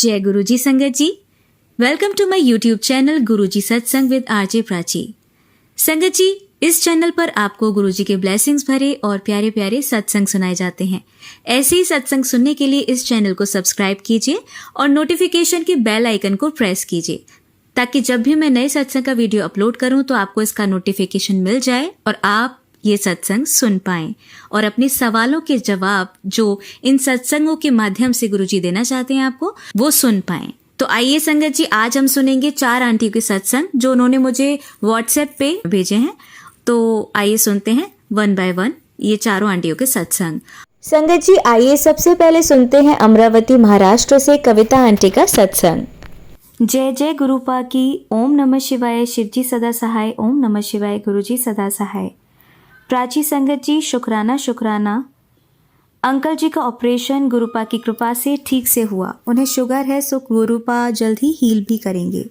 जय गुरुजी संगत जी, welcome to my YouTube channel Guruji सत्संग विद आरजे प्राची। संगत जी, इस चैनल पर आपको गुरुजी के ब्लेसिंग्स भरे और प्यारे प्यारे सत्संग सुनाए जाते हैं। ऐसे ही सत्संग सुनने के लिए इस चैनल को सब्सक्राइब कीजिए और नोटिफिकेशन के बेल आइकन को प्रेस कीजिए, ताकि जब भी मैं नए सत्संग का वीडियो अपलोड करूं तो आपको इसका नोटिफिकेशन मिल जाए और आप ये सत्संग सुन पाएं और अपने सवालों के जवाब जो इन सत्संगों के माध्यम से गुरुजी देना चाहते हैं आपको, वो सुन पाएं। तो आइए संगत जी, आज हम सुनेंगे 4 आंटियों के सत्संग जो उन्होंने मुझे व्हाट्सएप पे भेजे हैं। तो आइए सुनते हैं वन बाय वन ये चारों आंटियों के सत्संग। संगत जी, आइए सबसे पहले सुनते हैं अमरावती महाराष्ट्र से कविता आंटी का सत्संग। जय जय गुरुपा की। ओम नमः शिवाय। शिवजी सदा सहाय। ओम नमः शिवाय। गुरुजी सदा सहाय। प्राची संगत जी, शुक्राना शुक्राना। अंकल जी का ऑपरेशन गुरुपा की कृपा से ठीक से हुआ। उन्हें शुगर है, सो गुरुपा जल्द ही हील भी करेंगे।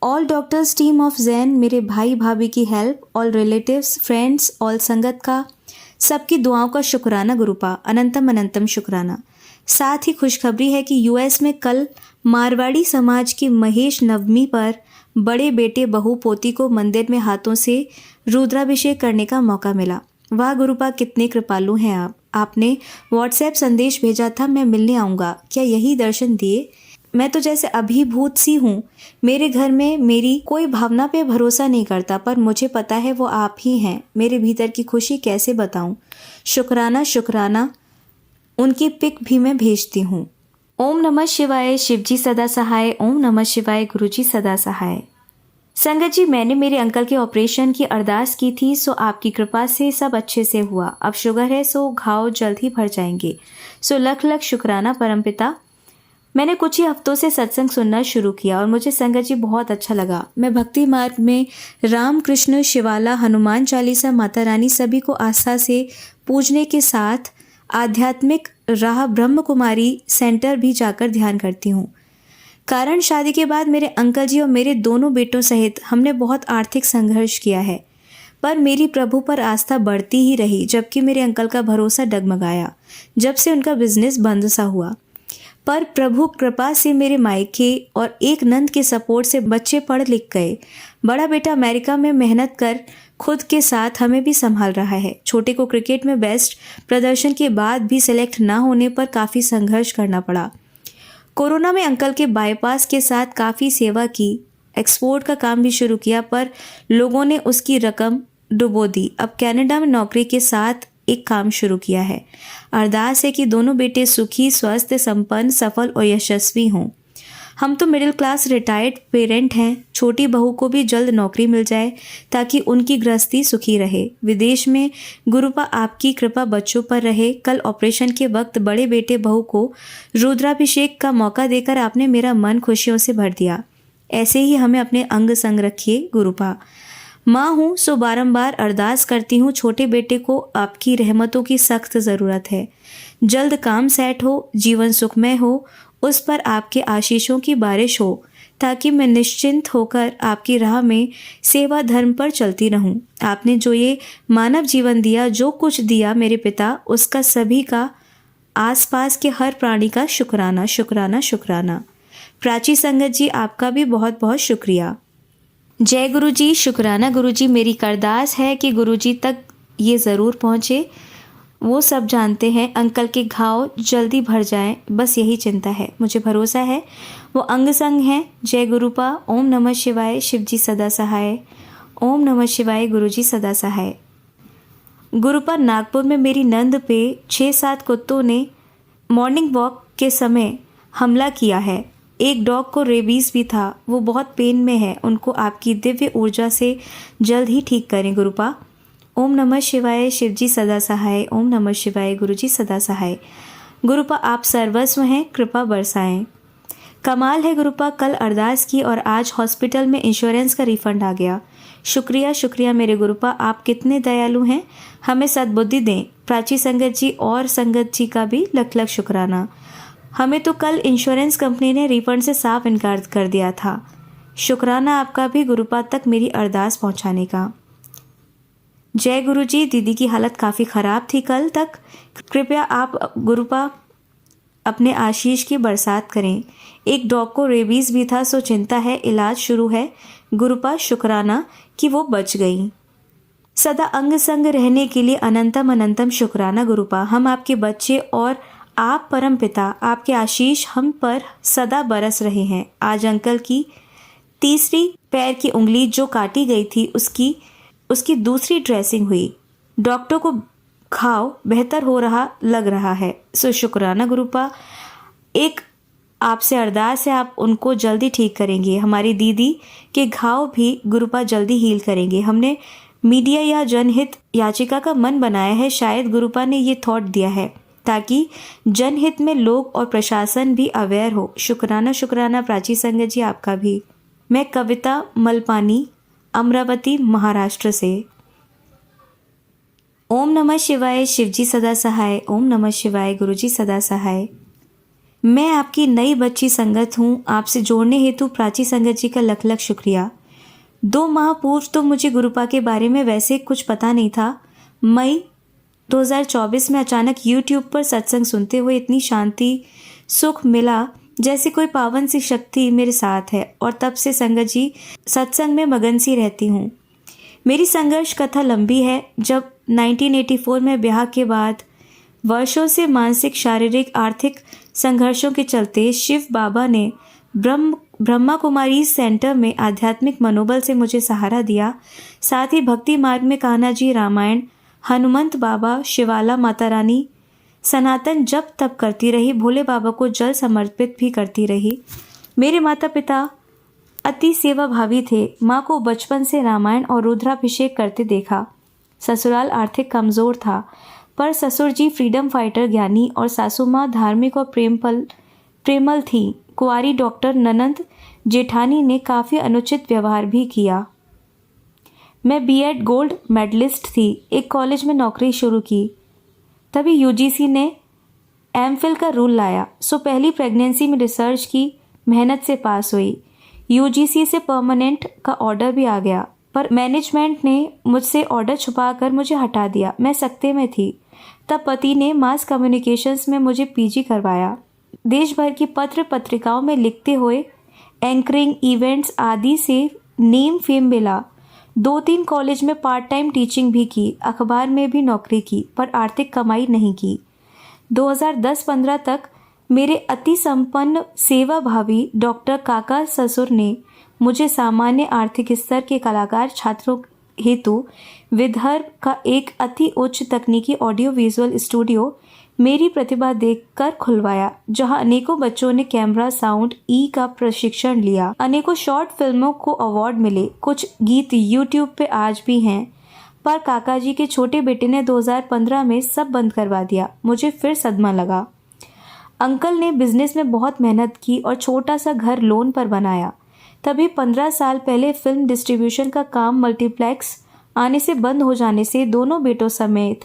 All doctors team of Jain, मेरे भाई भाभी की help, all relatives, friends, all संगत का, सबकी दुआओं का शुक्राना गुरुपा, अनंतम अनंतम शुक्राना। साथ ही खुशखबरी है कि यूएस में कल मारवाड़ी समाज की महेश नवमी पर बड़े बेटे बहू पोती को मंदिर में हाथों से रुद्राभिषेक करने का मौका मिला। वाह गुरुपा, कितने कृपालु हैं आप। आपने व्हाट्सएप संदेश भेजा था, मैं मिलने आऊँगा, क्या यही दर्शन दिए? मैं तो जैसे अभिभूत सी हूँ। मेरे घर में मेरी कोई भावना पे भरोसा नहीं करता, पर मुझे पता है वो आप ही हैं। मेरे भीतर की खुशी कैसे बताऊँ। शुक्राना शुक्राना। उनकी पिक भी मैं भेजती हूँ। ओम नमः शिवाय। शिवजी सदा सहाय। ओम नमः शिवाय। गुरुजी सदा सहाय। संगत जी, मैंने मेरे अंकल के ऑपरेशन की अरदास की थी, सो आपकी कृपा से सब अच्छे से हुआ। अब शुगर है, सो घाव जल्द ही भर जाएंगे। सो लख लख शुक्राना परमपिता। मैंने कुछ ही हफ्तों से सत्संग सुनना शुरू किया और मुझे संगत जी बहुत अच्छा लगा। मैं भक्ति मार्ग में राम कृष्ण शिवाला, हनुमान चालीसा, माता रानी सभी को आस्था से पूजने के साथ आध्यात्मिक राह ब्रह्म कुमारी सेंटर भी जाकर ध्यान करती हूँ। कारण शादी के बाद मेरे अंकल जी और मेरे दोनों बेटों सहित हमने बहुत आर्थिक संघर्ष किया है, पर मेरी प्रभु पर आस्था बढ़ती ही रही, जबकि मेरे अंकल का भरोसा डगमगाया जब से उनका बिजनेस बंद सा हुआ। पर प्रभु कृपा से मेरे मायके और एक नंद के सपोर्ट से बच्चे पढ़ लिख गए। बड़ा बेटा अमेरिका में मेहनत कर खुद के साथ हमें भी संभाल रहा है। छोटे को क्रिकेट में बेस्ट प्रदर्शन के बाद भी सिलेक्ट ना होने पर काफ़ी संघर्ष करना पड़ा। कोरोना में अंकल के बाईपास के साथ काफ़ी सेवा की, एक्सपोर्ट का काम भी शुरू किया, पर लोगों ने उसकी रकम डुबो दी। अब कनाडा में नौकरी के साथ एक काम शुरू किया है। अरदास है कि दोनों बेटे सुखी, स्वस्थ, संपन्न, सफल और यशस्वी हों। हम तो मिडिल क्लास रिटायर्ड पेरेंट हैं। छोटी बहू को भी जल्द नौकरी मिल जाए ताकि उनकी गृहस्थी सुखी रहे। विदेश में गुरुपा आपकी कृपा बच्चों पर रहे। कल ऑपरेशन के वक्त बड़े बेटे बहू को रुद्राभिषेक का मौका देकर आपने मेरा मन खुशियों से भर दिया। ऐसे ही हमें अपने अंग संग रखिए गुरुपा। माँ हूँ सो बारंबार अरदास करती हूँ, छोटे बेटे को आपकी रहमतों की सख्त ज़रूरत है। जल्द काम सेट हो, जीवन सुखमय हो, उस पर आपके आशीषों की बारिश हो, ताकि मैं निश्चिंत होकर आपकी राह में सेवा धर्म पर चलती रहूं। आपने जो ये मानव जीवन दिया, जो कुछ दिया मेरे पिता, उसका सभी का, आसपास के हर प्राणी का शुक्राना शुक्राना शुक्राना। प्राची संगत जी, आपका भी बहुत बहुत शुक्रिया। जय गुरु जी। शुक्राना गुरु जी। मेरी करदास है कि गुरु जी तक ये ज़रूर पहुँचे। वो सब जानते हैं, अंकल के घाव जल्दी भर जाएं, बस यही चिंता है। मुझे भरोसा है वो अंग संग हैं। जय गुरुपा। ओम नमः शिवाय। शिवजी सदा सहाय। ओम नमः शिवाय। गुरुजी सदा सहाय। गुरुपा, नागपुर में मेरी नंद पे 6-7 कुत्तों ने मॉर्निंग वॉक के समय हमला किया है। एक डॉग को रेबीज भी था, वो बहुत पेन में है। उनको आपकी दिव्य ऊर्जा से जल्द ही ठीक करें गुरुपा। ओम नमः शिवाय। शिवजी सदा सहाय। ओम नमः शिवाय। गुरुजी सदा सहाय। गुरुपा, आप सर्वस्व हैं, कृपा बरसाएं। कमाल है गुरुपा, कल अरदास की और आज हॉस्पिटल में इंश्योरेंस का रिफंड आ गया। शुक्रिया शुक्रिया मेरे गुरुपा, आप कितने दयालु हैं। हमें सद्बुद्धि दें। प्राची संगत जी और संगत जी का भी लख लख शुक्राना। हमें तो कल इंश्योरेंस कंपनी ने रिफंड से साफ इनकार कर दिया था। शुक्राना आपका भी गुरुपा तक मेरी अरदास पहुंचाने का। जय गुरुजी। दीदी की हालत काफ़ी ख़राब थी कल तक। कृपया आप गुरुपा अपने आशीष की बरसात करें। एक डॉग को रेबीज भी था, सो चिंता है, इलाज शुरू है। गुरुपा शुक्राना कि वो बच गई। सदा अंग संग रहने के लिए अनंतम अनंतम शुक्राना गुरुपा। हम आपके बच्चे और आप परम पिता, आपके आशीष हम पर सदा बरस रहे हैं। आज अंकल की तीसरी पैर की उंगली जो काटी गई थी उसकी दूसरी ड्रेसिंग हुई। डॉक्टर को घाव बेहतर हो रहा लग रहा है। सो शुक्राना गुरुपा। एक आपसे अरदास है, आप उनको जल्दी ठीक करेंगे। हमारी दीदी के घाव भी गुरुपा जल्दी हील करेंगे। हमने मीडिया या जनहित याचिका का मन बनाया है। शायद गुरुपा ने ये थॉट दिया है ताकि जनहित में लोग और प्रशासन भी अवेयर हो। शुक्राना शुक्राना प्राची संगत जी, आपका भी। मैं कविता मलपानी, अमरावती, महाराष्ट्र से। ओम नमः शिवाय, शिवजी सदा सहाय। ओम नमः शिवाय, गुरुजी सदा सहाय। मैं आपकी नई बच्ची संगत हूँ। आपसे जोड़ने हेतु प्राची संगत जी का लख लख शुक्रिया। 2 माह पूर्व तो मुझे गुरुपा के बारे में वैसे कुछ पता नहीं था। मई 2024 में अचानक YouTube पर सत्संग सुनते हुए इतनी शांति सुख मिला जैसे कोई पावन सी शक्ति मेरे साथ है, और तब से संगत जी सत्संग में मगन सी रहती हूँ। मेरी संघर्ष कथा लंबी है। जब 1984 में ब्याह के बाद वर्षों से मानसिक, शारीरिक, आर्थिक संघर्षों के चलते शिव बाबा ने ब्रह्मा कुमारी सेंटर में आध्यात्मिक मनोबल से मुझे सहारा दिया। साथ ही भक्ति मार्ग में कान्हा जी, रामायण, हनुमंत बाबा, शिवाला, माता रानी, सनातन जप तप करती रही। भोले बाबा को जल समर्पित भी करती रही। मेरे माता पिता अति सेवा भावी थे। माँ को बचपन से रामायण और रुद्राभिषेक करते देखा। ससुराल आर्थिक कमजोर था, पर ससुर जी फ्रीडम फाइटर, ज्ञानी, और सासू माँ धार्मिक और प्रेमल थी। कुंवारी डॉक्टर ननंद जेठानी ने काफ़ी अनुचित व्यवहार भी किया। मैं बीएड गोल्ड मेडलिस्ट थी। एक कॉलेज में नौकरी शुरू की, तभी यूजीसी ने एमफिल का रूल लाया। सो पहली प्रेगनेंसी में रिसर्च की, मेहनत से पास हुई। यूजीसी से परमानेंट का ऑर्डर भी आ गया, पर मैनेजमेंट ने मुझसे ऑर्डर छुपाकर मुझे हटा दिया। मैं सकते में थी। तब पति ने मास कम्युनिकेशंस में मुझे पीजी करवाया। देश भर की पत्र पत्रिकाओं में लिखते हुए एंकरिंग, इवेंट्स आदि से नेम फेम मिला। 2-3 कॉलेज में पार्ट टाइम टीचिंग भी की, अखबार में भी नौकरी की, पर आर्थिक कमाई नहीं की। 2010-15 तक मेरे अति संपन्न सेवा भावी डॉक्टर काका ससुर ने मुझे सामान्य आर्थिक स्तर के कलाकार छात्रों हेतु विदर्भ का एक अति उच्च तकनीकी ऑडियो विजुअल स्टूडियो मेरी प्रतिभा देखकर खुलवाया, जहां अनेकों बच्चों ने कैमरा, साउंड, का प्रशिक्षण लिया। अनेकों शॉर्ट फिल्मों को अवार्ड मिले। कुछ गीत यूट्यूब पे आज भी हैं, पर काका जी के छोटे बेटे ने 2015 में सब बंद करवा दिया। मुझे फिर सदमा लगा। अंकल ने बिजनेस में बहुत मेहनत की और छोटा सा घर लोन पर बनाया। तभी 15 साल पहले फिल्म डिस्ट्रीब्यूशन का काम मल्टीप्लेक्स आने से बंद हो जाने से दोनों बेटों समेत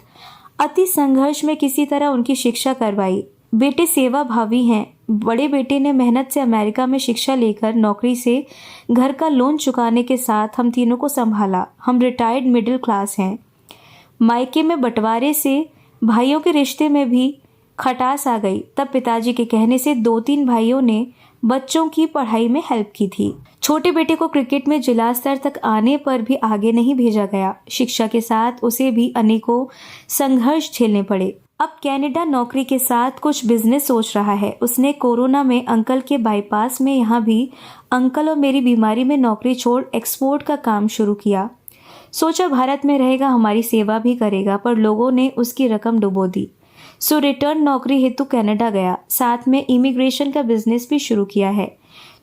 अति संघर्ष में किसी तरह उनकी शिक्षा करवाई। बेटे सेवा भावी हैं। बड़े बेटे ने मेहनत से अमेरिका में शिक्षा लेकर नौकरी से घर का लोन चुकाने के साथ हम तीनों को संभाला। हम रिटायर्ड मिडिल क्लास हैं। मायके में बंटवारे से भाइयों के रिश्ते में भी खटास आ गई। तब पिताजी के कहने से 2-3 भाइयों ने बच्चों की पढ़ाई में हेल्प की थी। छोटे बेटे को क्रिकेट में जिला स्तर तक आने पर भी आगे नहीं भेजा गया। शिक्षा के साथ उसे भी अनेकों संघर्ष झेलने पड़े। अब कनाडा नौकरी के साथ कुछ बिजनेस सोच रहा है। उसने कोरोना में अंकल के बाईपास में यहाँ भी अंकल और मेरी बीमारी में नौकरी छोड़ एक्सपोर्ट का काम शुरू किया। सोचा भारत में रहेगा, हमारी सेवा भी करेगा, पर लोगों ने उसकी रकम डुबो दी। सो रिटर्न नौकरी हेतु कनाडा गया। साथ में इमिग्रेशन का बिजनेस भी शुरू किया है।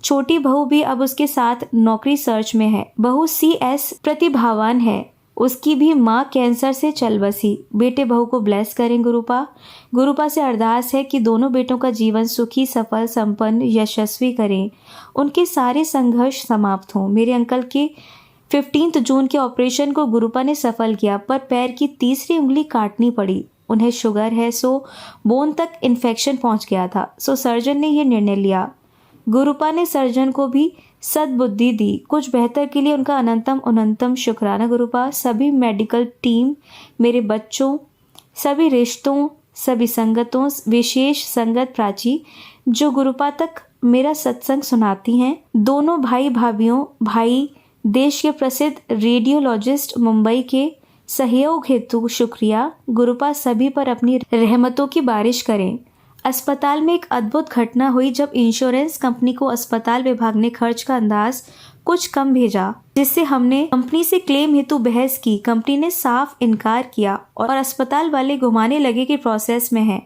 छोटी बहू भी अब उसके साथ नौकरी सर्च में है। बहू CS प्रतिभावान है। उसकी भी माँ कैंसर से चल बसी। बेटे बहू को ब्लेस करें गुरुपा। गुरुपा से अरदास है कि दोनों बेटों का जीवन सुखी, सफल, संपन्न, यशस्वी करें। उनके सारे संघर्ष समाप्त हों। मेरे अंकल के 15 जून के ऑपरेशन को गुरुपा ने सफल किया, पर पैर की तीसरी उंगली काटनी पड़ी। उन्हें शुगर है, सो बोन तक इन्फेक्शन पहुंच गया था। सो सर्जन ने यह निर्णय लिया। गुरुपा ने सर्जन को भी सद्बुद्धि दी कुछ बेहतर के लिए। उनका अनंतम अनंतम शुक्राना गुरुपा। सभी मेडिकल टीम, मेरे बच्चों, सभी रिश्तों सभी संगतों, विशेष संगत प्राची जो गुरुपा तक मेरा सत्संग सुनाती हैं, दोनों भाई भाभीियों, भाई देश के प्रसिद्ध रेडियोलॉजिस्ट मुंबई के सहयोग हेतु शुक्रिया। गुरुपा सभी पर अपनी रहमतों की बारिश करें। अस्पताल में एक अद्भुत घटना हुई जब इंश्योरेंस कंपनी को अस्पताल विभाग ने खर्च का अंदाज कुछ कम भेजा, जिससे हमने कंपनी से क्लेम हेतु बहस की। कंपनी ने साफ इनकार किया और अस्पताल वाले घुमाने लगे कि प्रोसेस में है।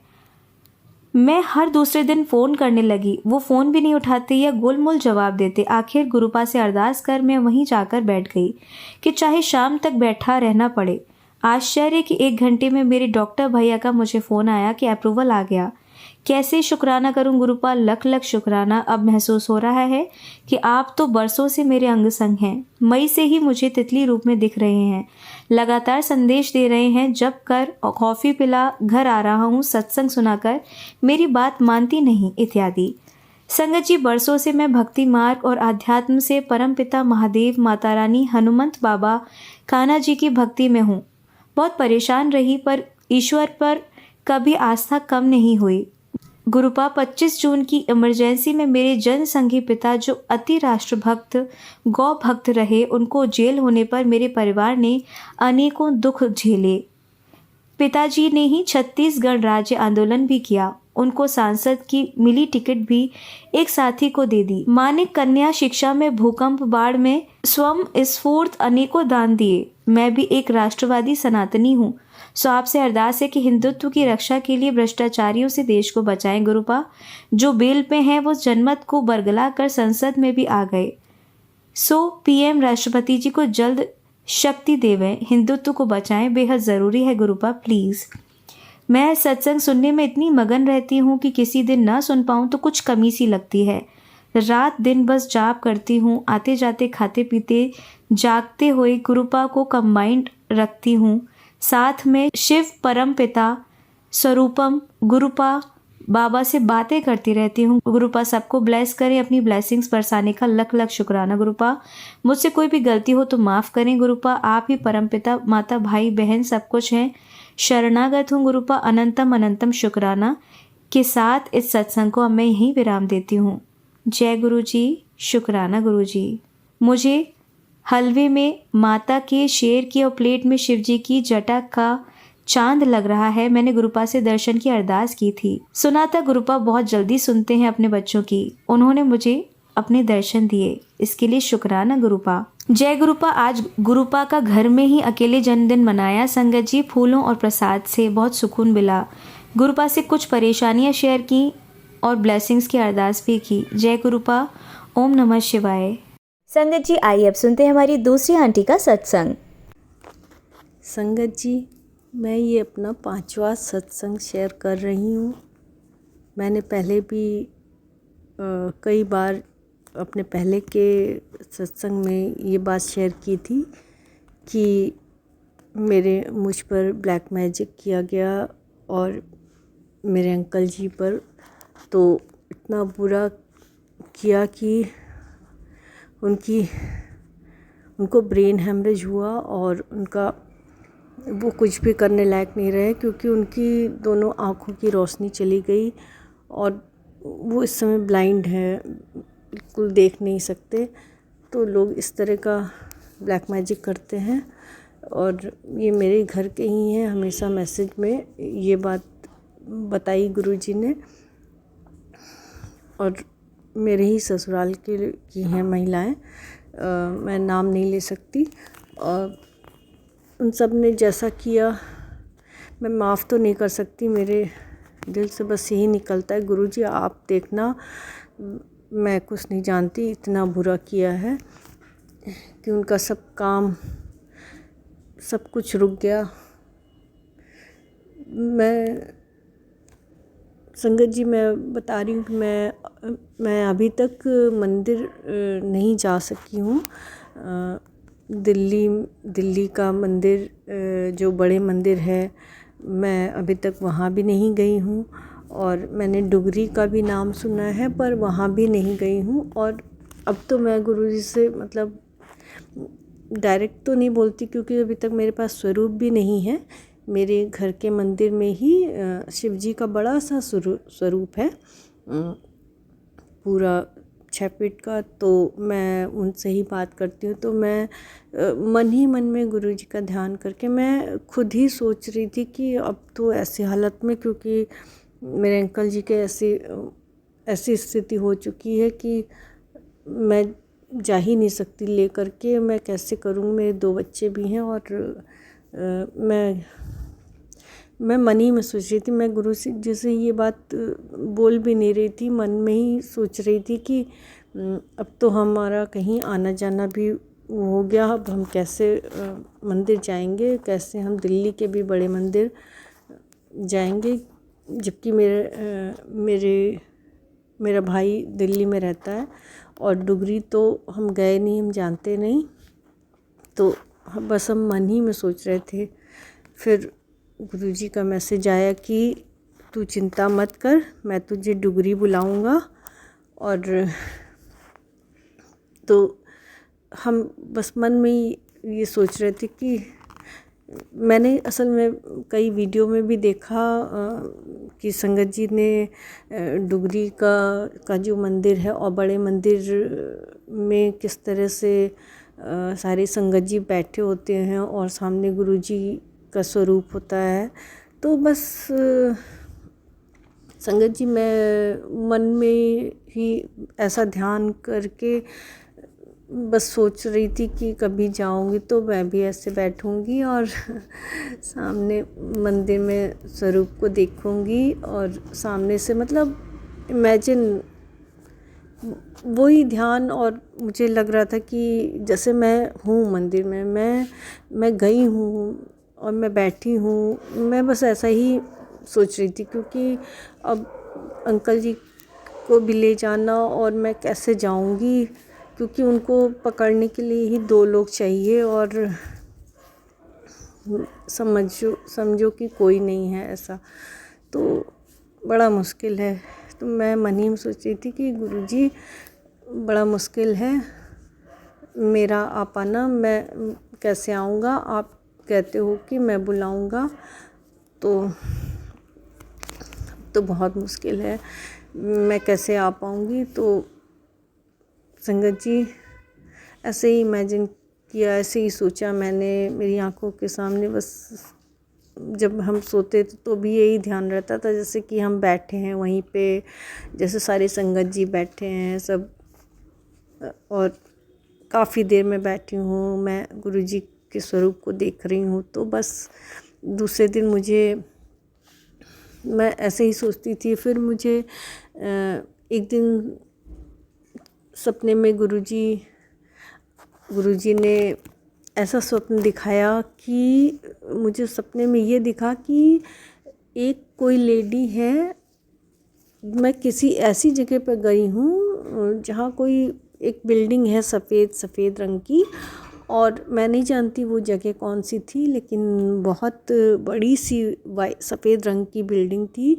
मैं हर दूसरे दिन फ़ोन करने लगी, वो फ़ोन भी नहीं उठाते या गोलमोल जवाब देते। आखिर गुरुपा से अरदास कर मैं वहीं जाकर बैठ गई कि चाहे शाम तक बैठा रहना पड़े। आश्चर्य कि 1 घंटे में मेरे डॉक्टर भैया का मुझे फ़ोन आया कि अप्रूवल आ गया। कैसे शुक्राना करूं गुरुपा, लख लख शुक्राना। अब महसूस हो रहा है कि आप तो बरसों से मेरे अंग संग हैं। मई से ही मुझे तितली रूप में दिख रहे हैं, लगातार संदेश दे रहे हैं। जब कर कॉफ़ी पिला घर आ रहा हूँ, सत्संग सुनाकर मेरी बात मानती नहीं, इत्यादि। संगत जी, बरसों से मैं भक्ति मार्ग और आध्यात्म से परमपिता महादेव, माता रानी, हनुमंत बाबा, कान्हा जी की भक्ति में हूँ। बहुत परेशान रही पर ईश्वर पर कभी आस्था कम नहीं हुई। गुरुपा, 25 जून की इमरजेंसी में मेरे जनसंघी पिता जो अति राष्ट्रभक्त, गौ भक्त रहे, उनको जेल होने पर मेरे परिवार ने अनेकों दुख झेले। पिताजी ने ही छत्तीसगढ़ राज्य आंदोलन भी किया। उनको सांसद की मिली टिकट भी एक साथी को दे दी। माँ ने कन्या शिक्षा में, भूकंप, बाढ़ में स्वयं स्फूर्त अनेकों दान दिए। मैं भी एक राष्ट्रवादी सनातनी हूँ, सो आपसे अरदास है कि हिंदुत्व की रक्षा के लिए भ्रष्टाचारियों से देश को बचाएं। गुरुपा, जो बेल पे हैं वो जनमत को बरगला कर संसद में भी आ गए। सो पीएम राष्ट्रपति जी को जल्द शक्ति देवें, हिंदुत्व को बचाएं, बेहद ज़रूरी है गुरुपा, प्लीज़। मैं सत्संग सुनने में इतनी मगन रहती हूँ कि किसी दिन ना सुन पाऊँ तो कुछ कमी सी लगती है। रात दिन बस जाप करती हूँ, आते जाते, खाते पीते, जागते हुए गुरुपा को कंबाइंड रखती हूँ। साथ में शिव परम पिता स्वरूपम गुरुपा बाबा से बातें करती रहती हूँ। गुरुपा सबको ब्लेस करें, अपनी ब्लेसिंग्स बरसाने का लख लख शुक्राना। गुरुपा, मुझसे कोई भी गलती हो तो माफ़ करें। गुरुपा, आप ही परमपिता, माता, भाई, बहन सब कुछ हैं। शरणागत हूँ गुरुपा, अनंतम अनंतम शुक्राना के साथ इस सत्संग को अब मैं यहीं विराम देती हूँ। जय गुरु जी, शुक्राना गुरु जी। मुझे हलवे में माता के शेर की और प्लेट में शिवजी की जटा का चांद लग रहा है। मैंने गुरुपा से दर्शन की अरदास की थी। सुना था गुरुपा बहुत जल्दी सुनते हैं अपने बच्चों की। उन्होंने मुझे अपने दर्शन दिए, इसके लिए शुक्राना गुरुपा। जय गुरुपा। आज गुरुपा का घर में ही अकेले जन्मदिन मनाया संगत जी। फूलों और प्रसाद से बहुत सुकून मिला। गुरुपा से कुछ परेशानियां शेयर की और ब्लेसिंग्स की अरदास भी की। जय गुरुपा। ओम नमः शिवाय। संगत जी, आइए अब सुनते हैं हमारी दूसरी आंटी का सत्संग। संगत जी, मैं ये अपना 5वां सत्संग शेयर कर रही हूँ। मैंने पहले भी कई बार अपने पहले के सत्संग में ये बात शेयर की थी कि मुझ पर ब्लैक मैजिक किया गया और मेरे अंकल जी पर तो इतना बुरा किया कि उनको ब्रेन हेमरेज हुआ और वो कुछ भी करने लायक नहीं रहे, क्योंकि उनकी दोनों आँखों की रोशनी चली गई और वो इस समय ब्लाइंड हैं, बिल्कुल देख नहीं सकते। तो लोग इस तरह का ब्लैक मैजिक करते हैं और ये मेरे घर के ही हैं। हमेशा मैसेज में ये बात बताई गुरुजी ने और मेरे ही ससुराल की हैं महिलाएं। मैं नाम नहीं ले सकती और उन सब ने जैसा किया मैं माफ़ तो नहीं कर सकती। मेरे दिल से बस यही निकलता है, गुरुजी आप देखना, मैं कुछ नहीं जानती, इतना बुरा किया है कि उनका सब काम सब कुछ रुक गया। मैं संगत जी मैं बता रही हूँ कि मैं अभी तक मंदिर नहीं जा सकी हूँ। दिल्ली का मंदिर जो बड़े मंदिर है, मैं अभी तक वहाँ भी नहीं गई हूँ और मैंने डुगरी का भी नाम सुना है पर वहाँ भी नहीं गई हूँ। और अब तो मैं गुरुजी से मतलब डायरेक्ट तो नहीं बोलती, क्योंकि अभी तक मेरे पास स्वरूप भी नहीं है मेरे घर के मंदिर में ही शिव जी का बड़ा सा स्वरूप है, पूरा 6 फीट का। तो मैं उनसे ही बात करती हूँ। तो मैं मन ही मन में गुरु जी का ध्यान करके मैं खुद ही सोच रही थी कि अब तो ऐसी हालत में, क्योंकि मेरे अंकल जी के ऐसी स्थिति हो चुकी है कि मैं जा ही नहीं सकती लेकर के, मैं कैसे करूँ, मेरे 2 बच्चे भी हैं। और मैं मन ही में सोच रही थी, मैं गुरु जी से ये बात बोल भी नहीं रही थी, मन में ही सोच रही थी कि अब तो हमारा कहीं आना जाना भी हो गया, अब हम कैसे मंदिर जाएंगे, कैसे हम दिल्ली के भी बड़े मंदिर जाएंगे, जबकि मेरा भाई दिल्ली में रहता है और डुगरी तो हम गए नहीं, हम जानते नहीं। तो बस हम मन ही में सोच रहे थे। फिर गुरुजी का मैसेज आया कि तू चिंता मत कर, मैं तुझे डुगरी बुलाऊंगा। और तो हम बस मन में ही ये सोच रहे थे कि मैंने असल में कई वीडियो में भी देखा कि संगत जी ने डुगरी का जो मंदिर है और बड़े मंदिर में किस तरह से सारी संगत जी बैठे होते हैं और सामने गुरु जी का स्वरूप होता है। तो बस संगत जी मैं मन में ही ऐसा ध्यान करके बस सोच रही थी कि कभी जाऊंगी तो मैं भी ऐसे बैठूंगी और सामने मंदिर में स्वरूप को देखूंगी और सामने से मतलब इमेजिन वही ध्यान। और मुझे लग रहा था कि जैसे मैं हूँ मंदिर में, मैं गई हूँ और मैं बैठी हूँ। मैं बस ऐसा ही सोच रही थी, क्योंकि अब अंकल जी को भी ले जाना और मैं कैसे जाऊंगी, क्योंकि उनको पकड़ने के लिए ही 2 लोग चाहिए और समझो कि कोई नहीं है ऐसा, तो बड़ा मुश्किल है। तो मैं मन ही में सोच रही थी कि गुरुजी बड़ा मुश्किल है मेरा आ पाना, मैं कैसे आऊँगा, आप कहते हो कि मैं बुलाऊँगा तो बहुत मुश्किल है, मैं कैसे आ पाऊँगी। तो संगत जी ऐसे ही इमेजिन किया, ऐसे ही सोचा मैंने, मेरी आंखों के सामने बस जब हम सोते थे तो भी यही ध्यान रहता था, जैसे कि हम बैठे हैं वहीं पे, जैसे सारी संगत जी बैठे हैं सब, और काफ़ी देर में बैठी हूँ मैं गुरुजी के स्वरूप को देख रही हूँ। तो बस दूसरे दिन मैं ऐसे ही सोचती थी। फिर मुझे एक दिन सपने में गुरुजी ने ऐसा स्वप्न दिखाया कि मुझे सपने में ये दिखा कि एक कोई लेडी है, मैं किसी ऐसी जगह पर गई हूँ जहाँ कोई एक बिल्डिंग है सफ़ेद रंग की, और मैं नहीं जानती वो जगह कौन सी थी, लेकिन बहुत बड़ी सी सफ़ेद रंग की बिल्डिंग थी।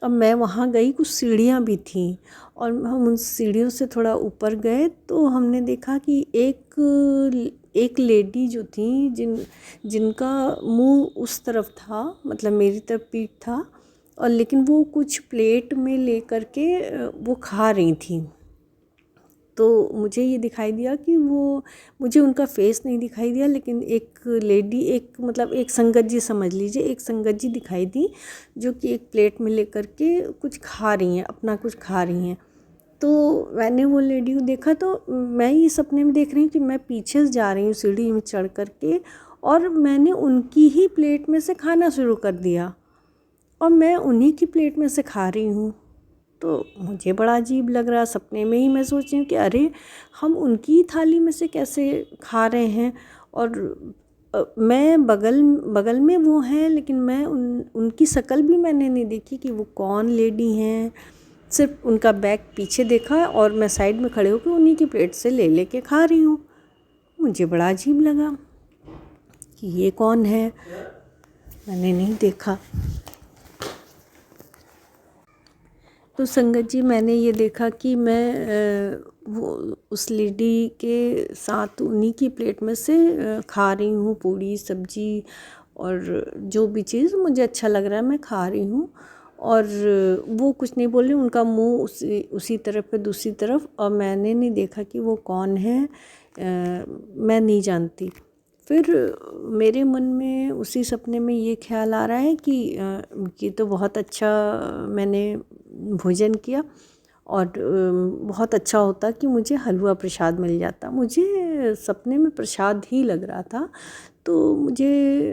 अब मैं वहाँ गई, कुछ सीढ़ियाँ भी थीं और हम उन सीढ़ियों से थोड़ा ऊपर गए तो हमने देखा कि एक लेडी जो थी जिनका मुंह उस तरफ था, मतलब मेरी तरफ पीठ था, और लेकिन वो कुछ प्लेट में ले कर के वो खा रही थी। तो मुझे ये दिखाई दिया कि मुझे उनका फेस नहीं दिखाई दिया, लेकिन एक लेडी, मतलब एक संगत जी समझ लीजिए, एक संगत जी दिखाई दी जो कि एक प्लेट में लेकर के कुछ खा रही हैं, अपना कुछ खा रही हैं। तो मैंने वो लेडी को देखा, तो मैं ये सपने में देख रही हूँ कि मैं पीछे जा रही हूँ सीढ़ी में चढ़ कर के, और मैंने उनकी ही प्लेट में से खाना शुरू कर दिया और मैं उन्हीं की प्लेट में से खा रही हूँ। तो मुझे बड़ा अजीब लग रहा, सपने में ही मैं सोच रही हूँ कि अरे हम उनकी थाली में से कैसे खा रहे हैं, और मैं बगल में वो हैं, लेकिन मैं उनकी शक्ल भी मैंने नहीं देखी कि वो कौन लेडी हैं, सिर्फ उनका बैग पीछे देखा और मैं साइड में खड़े होकर उन्हीं की प्लेट से ले के खा रही हूँ। मुझे बड़ा अजीब लगा कि ये कौन है, मैंने नहीं देखा। तो संगत जी मैंने ये देखा कि मैं वो उस लेडी के साथ उन्हीं की प्लेट में से खा रही हूँ पूड़ी सब्जी, और जो भी चीज़ मुझे अच्छा लग रहा है मैं खा रही हूँ। और वो कुछ नहीं बोल रही, उनका मुंह उसी तरफ पे दूसरी तरफ, और मैंने नहीं देखा कि वो कौन है। मैं नहीं जानती। फिर मेरे मन में उसी सपने में ये ख्याल आ रहा है कि ये तो बहुत अच्छा मैंने भोजन किया, और बहुत अच्छा होता कि मुझे हलवा प्रसाद मिल जाता। मुझे सपने में प्रसाद ही लग रहा था, तो मुझे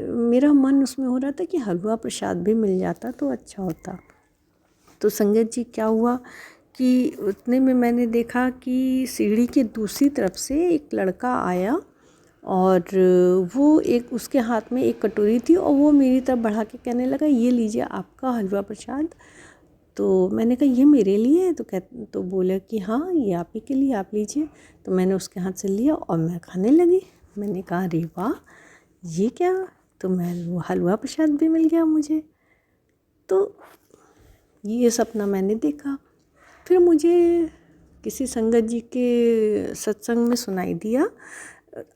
मेरा मन उसमें हो रहा था कि हलवा प्रसाद भी मिल जाता तो अच्छा होता। तो संगत जी क्या हुआ कि उतने में मैंने देखा कि सीढ़ी के दूसरी तरफ से एक लड़का आया, और वो एक उसके हाथ में एक कटोरी थी, और वो मेरी तरफ बढ़ा के कहने लगा, ये लीजिए आपका हलवा प्रसाद। तो मैंने कहा ये मेरे लिए है? तो बोला कि हाँ ये आप ही के लिए, आप लीजिए। तो मैंने उसके हाथ से लिया और मैं खाने लगी। मैंने कहा अरे वाह, ये क्या, तो मैं वो हलवा प्रसाद भी मिल गया मुझे। तो ये सपना मैंने देखा। फिर मुझे किसी संगत जी के सत्संग में सुनाई दिया।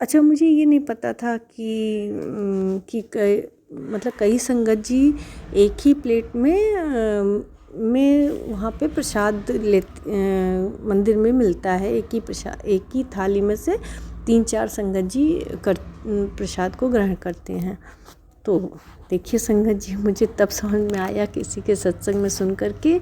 अच्छा, मुझे ये नहीं पता था कि मतलब कई संगत जी एक ही प्लेट में वहाँ पे प्रसाद मंदिर में मिलता है। एक ही थाली में से 3-4 संगत जी प्रसाद को ग्रहण करते हैं। तो देखिए संगत जी, मुझे तब समझ में आया किसी के सत्संग में सुन करके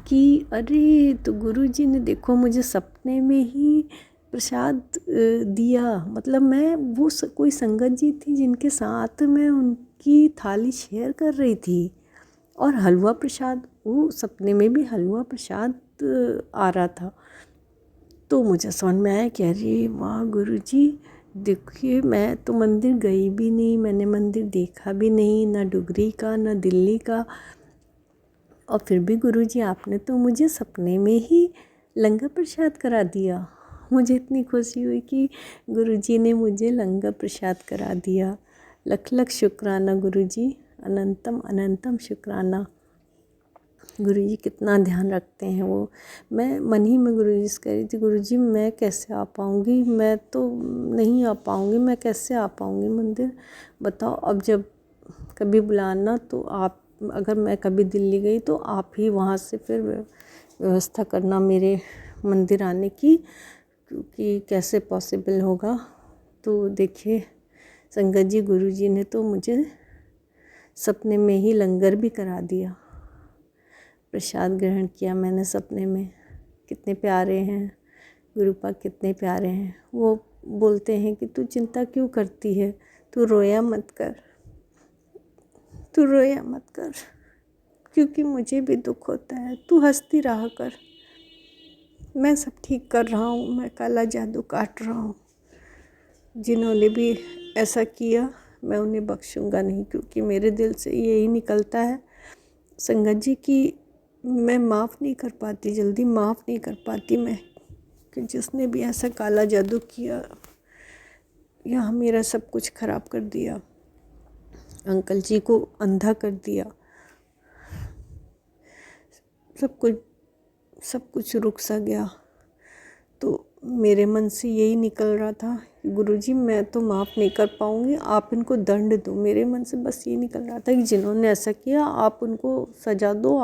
कि अरे, तो गुरु जी ने देखो मुझे सपने में ही प्रसाद दिया। मतलब मैं वो कोई संगत जी थी जिनके साथ मैं उनकी थाली शेयर कर रही थी, और हलवा प्रसाद, वो सपने में भी हलवा प्रसाद आ रहा था। तो मुझे समझ में आया कि अरे वाह गुरुजी, देखिए मैं तो मंदिर गई भी नहीं, मैंने मंदिर देखा भी नहीं, ना डुगरी का ना दिल्ली का, और फिर भी गुरुजी आपने तो मुझे सपने में ही लंगर प्रसाद करा दिया। मुझे इतनी खुशी हुई कि गुरुजी ने मुझे लंगर प्रसाद करा दिया। लख लख शुक्राना गुरुजी, अनंतम अनंतम शुक्राना। गुरुजी कितना ध्यान रखते हैं वो। मैं मन ही में गुरुजी से कह रही थी, गुरुजी मैं कैसे आ पाऊँगी, मैं तो नहीं आ पाऊँगी, मैं कैसे आ पाऊँगी मंदिर, बताओ। अब जब कभी बुलाना तो आप, अगर मैं कभी दिल्ली गई तो आप ही वहाँ से फिर व्यवस्था करना मेरे मंदिर आने की, क्योंकि कैसे पॉसिबल होगा। तो देखिए संगत जी, गुरुजी ने तो मुझे सपने में ही लंगर भी करा दिया, प्रसाद ग्रहण किया मैंने सपने में। कितने प्यारे हैं गुरुपा, कितने प्यारे हैं। वो बोलते हैं कि तू चिंता क्यों करती है, तू रोया मत कर, तू रोया मत कर, क्योंकि मुझे भी दुख होता है, तू हंसती रहा कर, मैं सब ठीक कर रहा हूँ, मैं काला जादू काट रहा हूँ। जिन्होंने भी ऐसा किया मैं उन्हें बख्शूंगा नहीं, क्योंकि मेरे दिल से यही निकलता है संगत जी कि मैं माफ़ नहीं कर पाती, जल्दी माफ़ नहीं कर पाती मैं, कि जिसने भी ऐसा काला जादू किया या मेरा सब कुछ ख़राब कर दिया, अंकल जी को अंधा कर दिया, सब कुछ रुक सा गया। तो मेरे मन से यही निकल रहा था, गुरुजी मैं तो माफ़ नहीं कर पाऊँगी, आप इनको दंड दो। मेरे मन से बस ये निकल रहा था कि जिन्होंने ऐसा किया आप उनको सज़ा दो,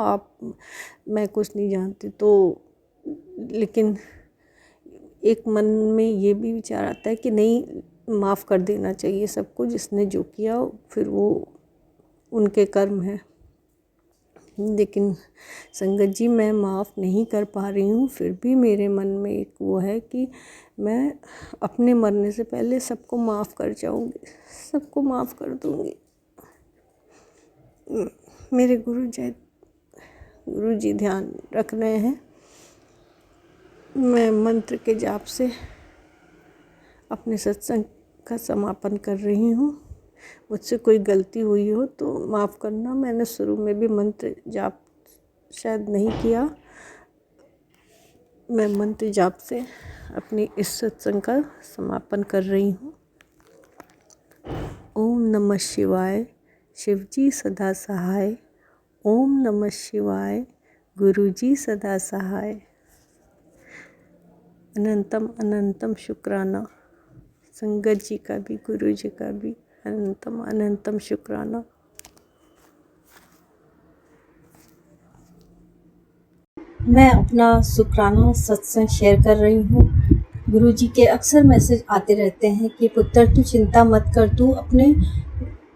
मैं कुछ नहीं जानती। तो लेकिन एक मन में ये भी विचार आता है कि नहीं, माफ़ कर देना चाहिए सबको, जिसने जो किया फिर वो उनके कर्म है। लेकिन संगत जी मैं माफ़ नहीं कर पा रही हूँ। फिर भी मेरे मन में एक वो है कि मैं अपने मरने से पहले सबको माफ़ कर जाऊँगी, सबको माफ़ कर दूँगी। मेरे गुरु जी ध्यान रख रहे हैं। मैं मंत्र के जाप से अपने सत्संग का समापन कर रही हूँ। मुझसे कोई गलती हुई हो तो माफ़ करना। मैंने शुरू में भी मंत्र जाप शायद नहीं किया। मैं मंत्र जाप से अपनी इस सत्संग का समापन कर रही हूँ। ओम नमः शिवाय, शिवजी सदा सहाय। ओम नमः शिवाय, गुरुजी सदा सहाय। अनंतम अनंतम शुक्राना संगत जी का भी, गुरु जी का भी। अनंतम अनंतम शुक्राना। मैं अपना शुक्राना सत्संग शेयर कर रही हूँ। गुरुजी के अक्सर मैसेज आते रहते हैं कि पुत्र तू चिंता मत कर, तू अपने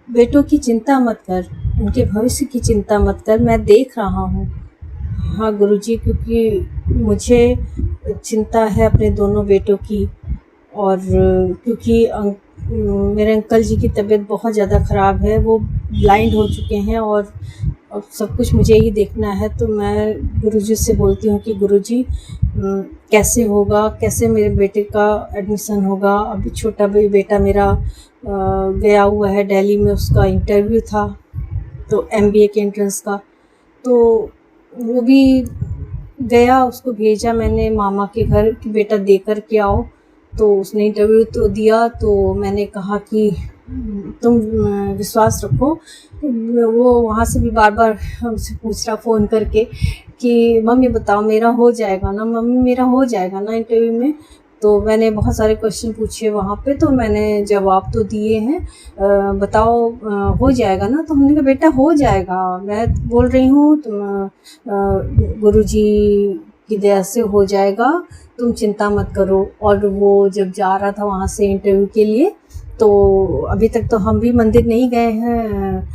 बेटों की चिंता मत कर, उनके भविष्य की चिंता मत कर, मैं देख रहा हूँ। हाँ गुरुजी, क्योंकि मुझे चिंता है अपने दोनों बेटों की, और क्योंकि मेरे अंकल जी की तबीयत बहुत ज़्यादा ख़राब है, वो ब्लाइंड हो चुके हैं और अब सब कुछ मुझे ही देखना है। तो मैं गुरुजी से बोलती हूँ कि गुरुजी कैसे होगा, कैसे मेरे बेटे का एडमिशन होगा। अभी छोटा भी बेटा मेरा गया हुआ है दिल्ली में, उसका इंटरव्यू था तो MBA के एंट्रेंस का, तो वो भी गया, उसको भेजा मैंने मामा के घर कि बेटा दे कर के आओ। तो उसने इंटरव्यू तो दिया, तो मैंने कहा कि तुम विश्वास रखो। वो वहाँ से भी बार बार हमसे पूछ रहा फ़ोन करके कि मम्मी बताओ मेरा हो जाएगा ना, मम्मी मेरा हो जाएगा ना इंटरव्यू में। तो मैंने बहुत सारे क्वेश्चन पूछे वहाँ पे, तो मैंने जवाब तो दिए हैं, बताओ हो जाएगा ना। तो हमने कहा बेटा हो जाएगा, मैं बोल रही हूँ तुम गुरुजी की दया से हो जाएगा, तुम चिंता मत करो। और वो जब जा रहा था वहाँ से इंटरव्यू के लिए, तो अभी तक तो हम भी मंदिर नहीं गए हैं,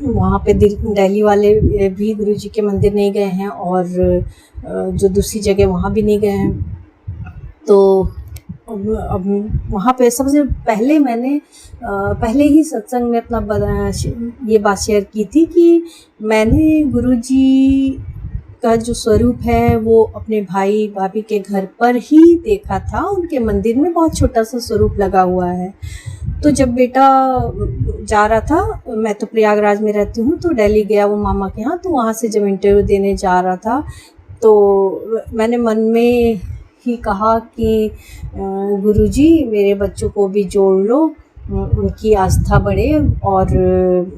वहाँ पे दिल्ली वाले भी गुरुजी के मंदिर नहीं गए हैं, और जो दूसरी जगह वहाँ भी नहीं गए हैं। तो अब वहाँ पे सबसे पहले मैंने पहले ही सत्संग में अपना ये बात शेयर की थी कि मैंने गुरुजी का जो स्वरूप है वो अपने भाई भाभी के घर पर ही देखा था। उनके मंदिर में बहुत छोटा सा स्वरूप लगा हुआ है। तो जब बेटा जा रहा था, मैं तो प्रयागराज में रहती हूँ, तो दिल्ली गया वो मामा के यहाँ, तो वहाँ से जब इंटरव्यू देने जा रहा था तो मैंने मन में ही कहा कि गुरुजी मेरे बच्चों को भी जोड़ लो, उनकी आस्था बढ़े। और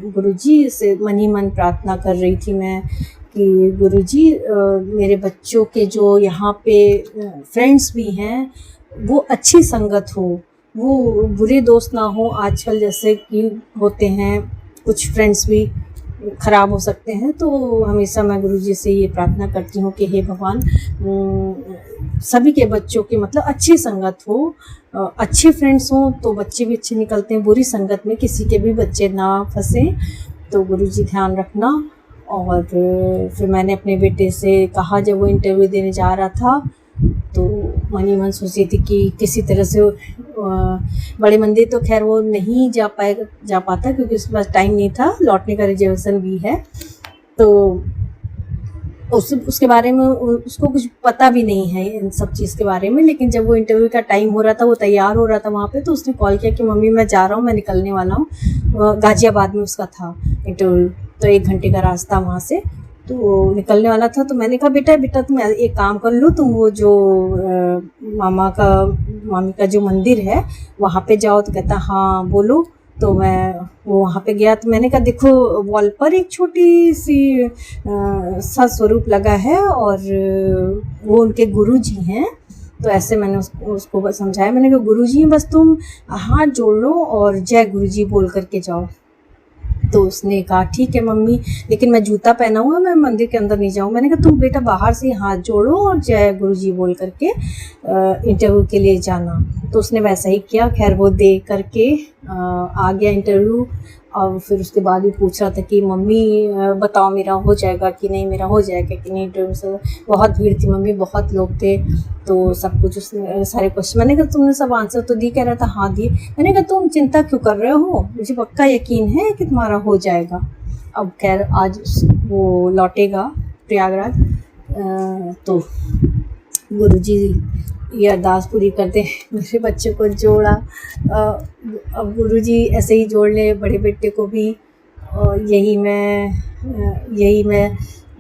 गुरुजी से मन ही मन प्रार्थना कर रही थी मैं कि गुरुजी मेरे बच्चों के जो यहाँ पे फ्रेंड्स भी हैं वो अच्छी संगत हो, वो बुरे दोस्त ना हो। आजकल जैसे कि होते हैं कुछ फ्रेंड्स भी ख़राब हो सकते हैं। तो हमेशा मैं गुरुजी से ये प्रार्थना करती हूँ कि हे भगवान सभी के बच्चों की मतलब अच्छी संगत हो, अच्छे फ्रेंड्स हों तो बच्चे भी अच्छे निकलते हैं, बुरी संगत में किसी के भी बच्चे ना फंसें। तो गुरुजी ध्यान रखना। और फिर मैंने अपने बेटे से कहा, जब वो इंटरव्यू देने जा रहा था तो मन ही मन सोची थी कि किसी तरह से बड़े मंदिर तो खैर वो नहीं जा पाता क्योंकि उसके पास टाइम नहीं था, लौटने का रिजर्वेशन भी है। तो उसके बारे में उसको कुछ पता भी नहीं है इन सब चीज़ के बारे में। लेकिन जब वो इंटरव्यू का टाइम हो रहा था, वो तैयार हो रहा था वहाँ पे, तो उसने कॉल किया कि मम्मी मैं जा रहा हूँ, मैं निकलने वाला हूँ। गाज़ियाबाद में उसका था इंटरव्यू, तो 1 घंटे का रास्ता वहाँ से, तो निकलने वाला था। तो मैंने कहा बेटा तुम एक काम कर लो, तुम वो जो मामी का जो मंदिर है वहाँ पे जाओ। तो कहता हाँ बोलो। तो मैं वो वहाँ पे गया, तो मैंने कहा देखो वॉल पर एक छोटी सी सा स्वरूप लगा है और वो उनके गुरुजी हैं। तो ऐसे मैंने उसको समझाया, मैंने कहा गुरुजी हैं, बस तुम हाथ जोड़ लो और जय गुरुजी बोल करके जाओ। तो उसने कहा ठीक है मम्मी, लेकिन मैं जूता पहना हुआ, मैं मंदिर के अंदर नहीं जाऊँ। मैंने कहा तुम बेटा बाहर से हाथ जोड़ो और जय गुरुजी बोल करके इंटरव्यू के लिए जाना। तो उसने वैसा ही किया। खैर वो दे करके आ गया इंटरव्यू। और फिर उसके बाद भी पूछ रहा था कि मम्मी बताओ मेरा हो जाएगा कि नहीं, मेरा हो जाएगा कि नहीं। इंटरव्यू से बहुत भीड़ थी मम्मी, बहुत लोग थे, तो सब कुछ उसने सारे क्वेश्चन, मैंने कहा तुमने सब आंसर तो दी? कह रहा था हाँ दिए। मैंने कहा तुम चिंता क्यों कर रहे हो, मुझे पक्का यकीन है कि तुम्हारा हो जाएगा। अब खैर आज वो लौटेगा प्रयागराज, तो गुरुजी ये अरदास पूरी करते हैं, मेरे बच्चे को जोड़ा। अब गुरुजी ऐसे ही जोड़ ले बड़े बेटे को भी, और यही मैं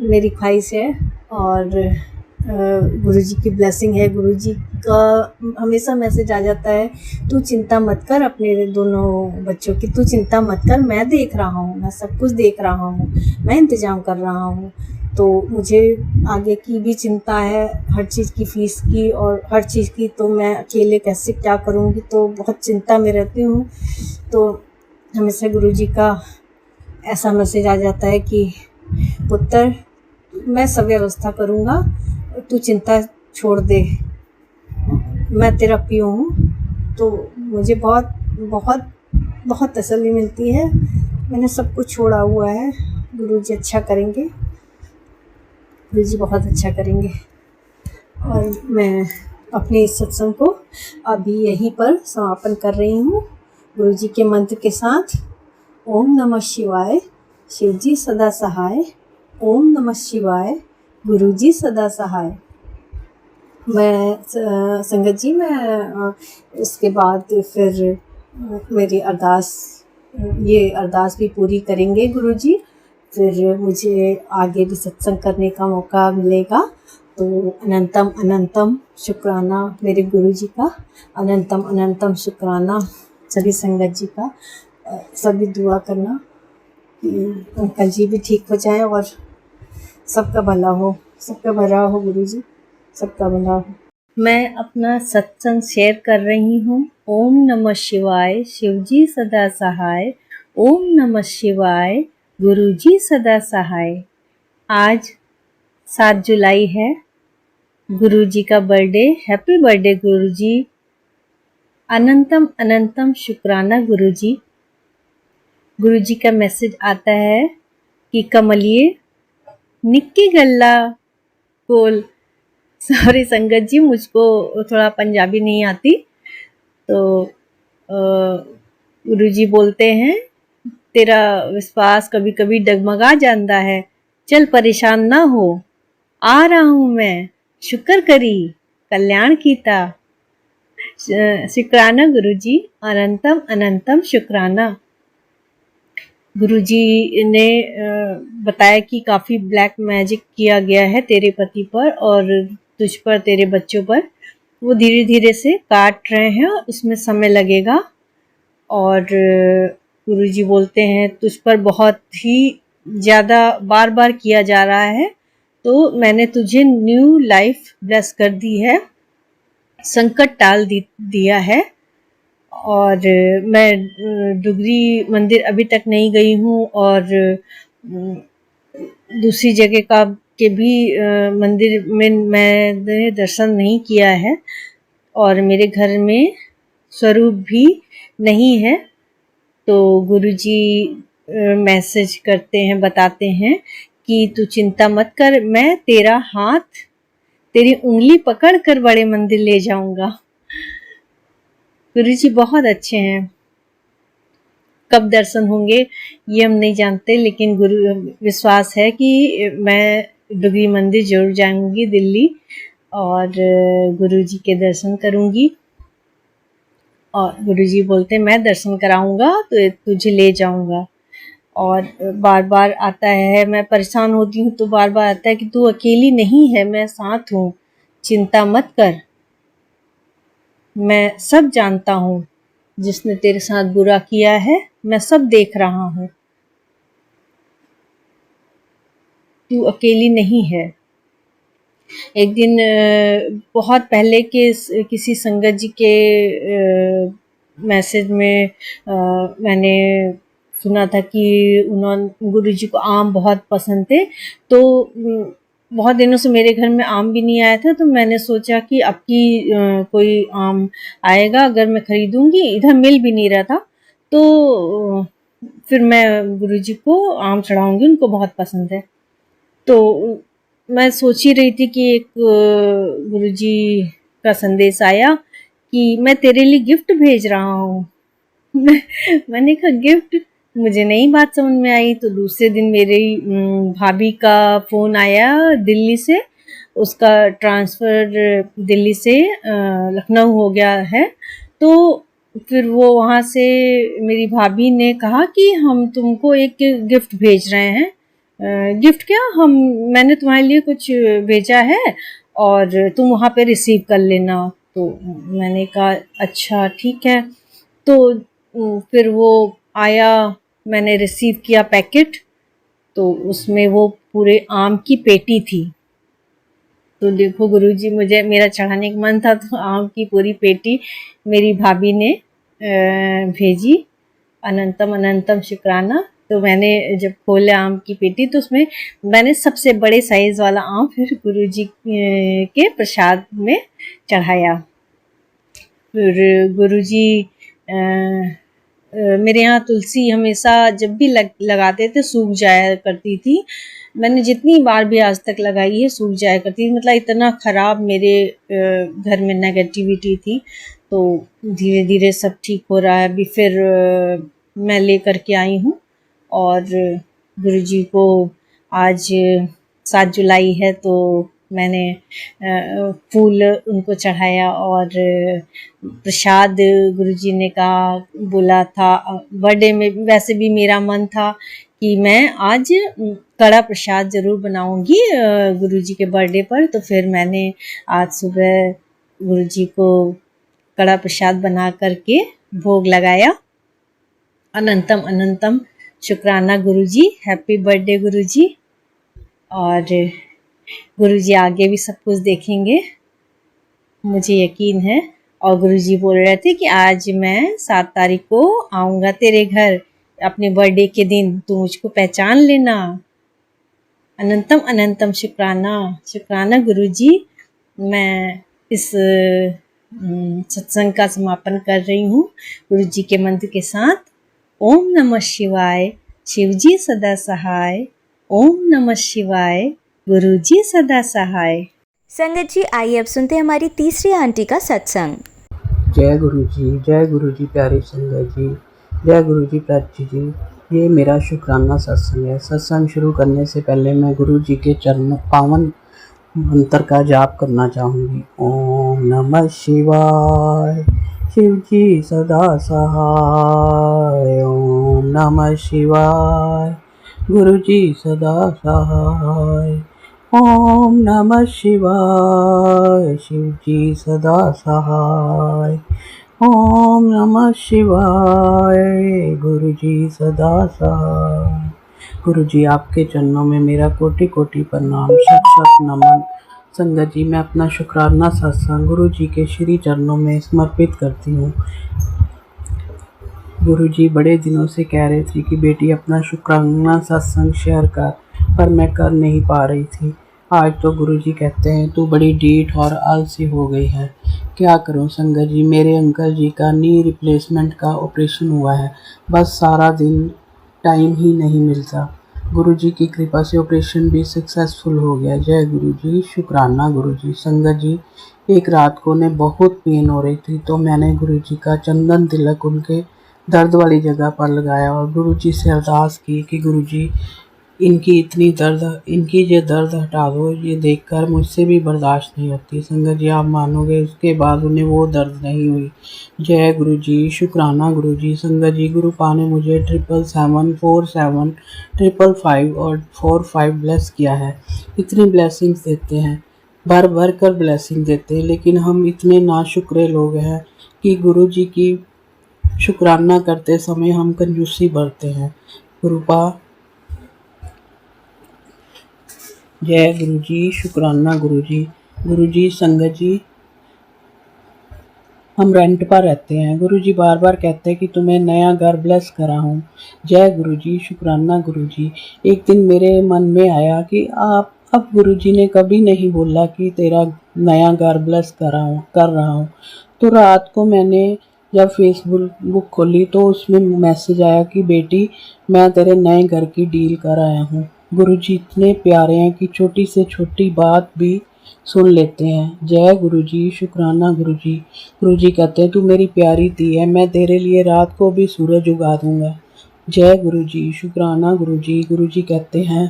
मेरी ख्वाहिश है। और गुरुजी की ब्लेसिंग है। गुरुजी का हमेशा मैसेज आ जाता है, तू चिंता मत कर अपने दोनों बच्चों की, तू चिंता मत कर, मैं देख रहा हूँ, मैं सब कुछ देख रहा हूँ, मैं इंतज़ाम कर रहा हूँ। तो मुझे आगे की भी चिंता है, हर चीज़ की फ़ीस की और हर चीज़ की, तो मैं अकेले कैसे क्या करूँगी, तो बहुत चिंता में रहती हूँ। तो हमेशा गुरुजी का ऐसा मैसेज आ जाता है कि पुत्र, मैं सब व्यवस्था करूँगा, तू चिंता छोड़ दे, मैं तेरा पियो हूँ। तो मुझे बहुत बहुत बहुत तसल्ली मिलती है। मैंने सब कुछ छोड़ा हुआ है, गुरुजी अच्छा करेंगे, गुरुजी बहुत अच्छा करेंगे। और मैं अपने इस सत्संग को अभी यहीं पर समापन कर रही हूँ गुरुजी के मंत्र के साथ। ओम नमः शिवाय, शिवजी सदा सहाय। ओम नमः शिवाय, गुरुजी सदा सहाय। मैं संगत जी, मैं इसके बाद फिर मेरी अरदास, ये अरदास भी पूरी करेंगे गुरुजी, फिर मुझे आगे भी सत्संग करने का मौका मिलेगा। तो अनंतम अनंतम शुक्राना मेरे गुरुजी का, अनंतम अनंतम शुक्राना सभी संगत जी का। सभी दुआ करना कि अंकल जी भी ठीक हो जाएं और सबका भला हो, सबका भला हो गुरुजी, सबका भला हो। मैं अपना सत्संग शेयर कर रही हूँ। ओम नमः शिवाय, शिवजी सदा सहाय। ओम नमः शिवाय, गुरुजी सदा सहाय। आज 7 जुलाई है, गुरुजी का बर्थडे। हैप्पी बर्थडे गुरुजी। अनंतम अनंतम शुक्राना गुरुजी। गुरुजी का मैसेज आता है कि कमलिए निक्की गल्ला कोल। सॉरी संगत जी, मुझको थोड़ा पंजाबी नहीं आती, तो गुरुजी बोलते हैं तेरा विश्वास कभी कभी डगमगा जाता है, चल परेशान ना हो, आ रहा हूं मैं, शुक्र करी कल्याण कीता। शुक्राना गुरुजी, अनंतम अनंतम शुक्राना। गुरुजी ने बताया कि काफ़ी ब्लैक मैजिक किया गया है तेरे पति पर और तुझ पर, तेरे बच्चों पर। वो धीरे धीरे से काट रहे हैं और उसमें समय लगेगा। और गुरुजी बोलते हैं तुझ पर बहुत ही ज़्यादा बार बार किया जा रहा है, तो मैंने तुझे न्यू लाइफ ब्लेस कर दी है, संकट टाल दिया है। और मैं डुगरी मंदिर अभी तक नहीं गई हूँ और दूसरी जगह का के भी मंदिर में मैंने दर्शन नहीं किया है और मेरे घर में स्वरूप भी नहीं है। तो गुरुजी मैसेज करते हैं, बताते हैं कि तू चिंता मत कर, मैं तेरा हाथ, तेरी उंगली पकड़ कर बड़े मंदिर ले जाऊंगा। गुरुजी बहुत अच्छे हैं। कब दर्शन होंगे ये हम नहीं जानते, लेकिन गुरु विश्वास है कि मैं डुगरी मंदिर जरूर जाऊंगी दिल्ली और गुरुजी के दर्शन करूंगी। और गुरुजी बोलते हैं मैं दर्शन कराऊंगा तो तुझे ले जाऊंगा। और बार बार आता है, मैं परेशान होती हूँ तो बार बार आता है कि तू अकेली नहीं है, मैं साथ हूँ, चिंता मत कर, मैं सब जानता हूँ, जिसने तेरे साथ बुरा किया है मैं सब देख रहा हूँ, तू अकेली नहीं है। एक दिन बहुत पहले के किसी संगत जी के मैसेज में मैंने सुना था कि उन्होंने, गुरुजी को आम बहुत पसंद थे, तो बहुत दिनों से मेरे घर में आम भी नहीं आया था, तो मैंने सोचा कि अब की कोई आम आएगा अगर मैं खरीदूंगी, इधर मिल भी नहीं रहा था, तो फिर मैं गुरुजी को आम चढ़ाऊंगी, उनको बहुत पसंद है। तो मैं सोच ही रही थी कि एक गुरुजी का संदेश आया कि मैं तेरे लिए गिफ्ट भेज रहा हूँ। मैंने कहा गिफ्ट, मुझे नई बात समझ में आई। तो दूसरे दिन मेरी भाभी का फ़ोन आया दिल्ली से, उसका ट्रांसफ़र दिल्ली से लखनऊ हो गया है। तो फिर वो वहाँ से मेरी भाभी ने कहा कि हम तुमको एक गिफ्ट भेज रहे हैं। गिफ्ट क्या, मैंने तुम्हारे लिए कुछ भेजा है और तुम वहाँ पे रिसीव कर लेना। तो मैंने कहा अच्छा ठीक है। तो फिर वो आया, मैंने रिसीव किया पैकेट, तो उसमें वो पूरे आम की पेटी थी। तो देखो गुरुजी, मुझे मेरा चढ़ाने का मन था तो आम की पूरी पेटी मेरी भाभी ने भेजी। अनंतम अनंतम शुक्राना। तो मैंने जब खोला आम की पेटी तो उसमें मैंने सबसे बड़े साइज वाला आम फिर गुरुजी के प्रसाद में चढ़ाया। फिर गुरुजी मेरे यहाँ तुलसी हमेशा जब भी लगाते थे सूख जाया करती थी। मैंने जितनी बार भी आज तक लगाई है सूख जाया करती थी, मतलब इतना ख़राब मेरे घर में नेगेटिविटी थी। तो धीरे धीरे सब ठीक हो रहा है। अभी फिर मैं लेकर के आई हूँ और गुरुजी को आज 7 जुलाई है तो मैंने फूल उनको चढ़ाया और प्रसाद गुरुजी ने कहा बोला था बर्थडे में। वैसे भी मेरा मन था कि मैं आज कड़ा प्रसाद ज़रूर बनाऊंगी गुरुजी के बर्थडे पर। तो फिर मैंने आज सुबह गुरुजी को कड़ा प्रसाद बना करके भोग लगाया। अनंतम अनंतम शुक्राना गुरुजी, हैप्पी बर्थडे गुरुजी। और गुरुजी आगे भी सब कुछ देखेंगे, मुझे यकीन है। और गुरुजी बोल रहे थे कि आज मैं 7 तारीख को आऊँगा तेरे घर अपने बर्थडे के दिन, तू मुझको पहचान लेना। अनंतम अनंतम शुक्राना शुक्राना गुरुजी। मैं इस सत्संग का समापन कर रही हूँ गुरुजी के मंत्र के साथ। ओम नमः शिवाय, शिवजी सदा सहाय। ओम नमः शिवाय, गुरुजी सदा सहाय। संगत जी, आइए अब सुनते हैं हमारी तीसरी आंटी का सत्संग। जय गुरु जी प्यारी संगत जी, जय गुरु जी प्राची जी। ये मेरा शुक्राना सत्संग है। सत्संग शुरू करने से पहले मैं गुरु जी के चरण पावन मंत्र का जाप करना चाहूँगी। ओम नमः शिवाय, शिव जी सदा सहाय। ओम नमः शिवाय, गुरु जी सदा सहाय। ओम नमः शिवाय, शिव जी सदा सहाय। ओम नमः शिवाय, गुरु जी सदा सहाय। गुरु जी आपके चरणों में मेरा कोटि कोटि प्रणाम, शत शत नमन। संगत जी, मैं अपना शुक्राना सत्संग गुरु जी के श्री चरणों में समर्पित करती हूँ। गुरु जी बड़े दिनों से कह रहे थे कि बेटी अपना शुक्राना सत्संग शेयर कर, पर मैं कर नहीं पा रही थी। आज तो गुरुजी कहते हैं तू बड़ी डीठ और आलसी हो गई है। क्या करूं संगत जी, मेरे अंकल जी का नी रिप्लेसमेंट का ऑपरेशन हुआ है, बस सारा दिन टाइम ही नहीं मिलता। गुरुजी की कृपा से ऑपरेशन भी सक्सेसफुल हो गया। जय गुरुजी, शुक्राना गुरुजी। संगत जी, एक रात को उन्हें बहुत पेन हो रही थी तो मैंने गुरुजी का चंदन तिलक उनके दर्द वाली जगह पर लगाया और गुरुजी से अरदास की कि गुरुजी इनकी ये दर्द हटा दो। ये देखकर मुझसे भी बर्दाश्त नहीं होती। संगत जी, आप मानोगे उसके बाद उन्हें वो दर्द नहीं हुई। जय गुरुजी, शुक्राना गुरुजी। संगत जी, गुरुपा ने मुझे 777, 47, 555 और 45 ब्लेस किया है। इतनी ब्लेसिंग्स देते हैं, भर भर कर ब्लेसिंग देते हैं, लेकिन हम इतने नाशुक्रे लोग हैं कि गुरुजी की शुक्राना करते समय हम कंजूसी बरतते हैं। गुरुपा, जय गुरुजी, शुक्राना गुरुजी। गुरुजी, संगत जी, हम रेंट पर रहते हैं। गुरुजी बार बार कहते हैं कि तुम्हें नया घर ब्लेस करा हूँ। जय गुरुजी, शुक्राना गुरुजी। एक दिन मेरे मन में आया कि अब गुरुजी ने कभी नहीं बोला कि तेरा नया घर ब्लेस कर रहा हूँ। तो रात को मैंने जब फेसबुक खोली तो उसमें मैसेज आया कि बेटी मैं तेरे नए घर की डील कर आया हूँ। गुरुजी इतने प्यारे हैं कि छोटी से छोटी बात भी सुन लेते हैं। जय गुरुजी, शुक्राना गुरुजी। गुरुजी कहते हैं तू मेरी प्यारी धी है, मैं तेरे लिए रात को भी सूरज उगा दूंगा। जय गुरुजी, शुक्राना गुरुजी। गुरुजी कहते हैं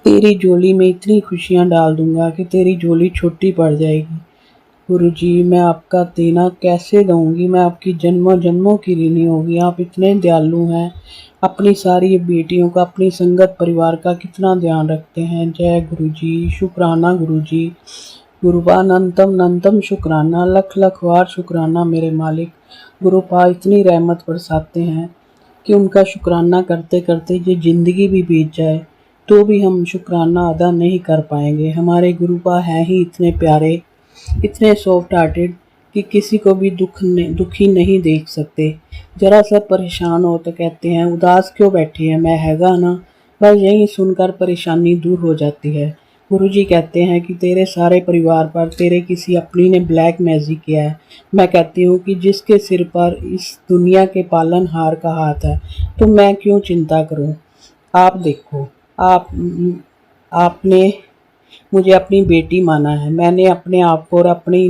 तेरी झोली में इतनी खुशियाँ डाल दूंगा कि तेरी झोली छोटी पड़ जाएगी। गुरुजी, मैं आपका देना कैसे दूंगी, मैं आपकी जन्मों जन्मों की ऋणी होगी। आप इतने दयालु हैं, अपनी सारी बेटियों का, अपनी संगत परिवार का कितना ध्यान रखते हैं। जय गुरुजी, शुक्राना गुरुजी। गुरुपा, अनंतम अनंतम शुक्राना, लख लख बार शुक्राना मेरे मालिक। गुरुपा इतनी रहमत बरसाते हैं कि उनका शुक्राना करते करते ये ज़िंदगी भी बीत जाए। तो भी हम शुक्राना अदा नहीं कर पाएंगे। हमारे गुरुपा हैं ही इतने प्यारे, इतने सॉफ्ट हार्टेड कि किसी को भी दुखी नहीं देख सकते। जरा सा परेशान हो तो कहते हैं उदास क्यों बैठी है, मैं हैगा ना। बस यही सुनकर परेशानी दूर हो जाती है। गुरुजी कहते हैं कि तेरे सारे परिवार पर तेरे किसी अपनी ने ब्लैक मैजिक किया है। मैं कहती हूँ कि जिसके सिर पर इस दुनिया के पालनहार का हाथ है, तो मैं क्यों चिंता करूँ। आप देखो, आपने मुझे अपनी बेटी माना है। मैंने अपने आप को और अपनी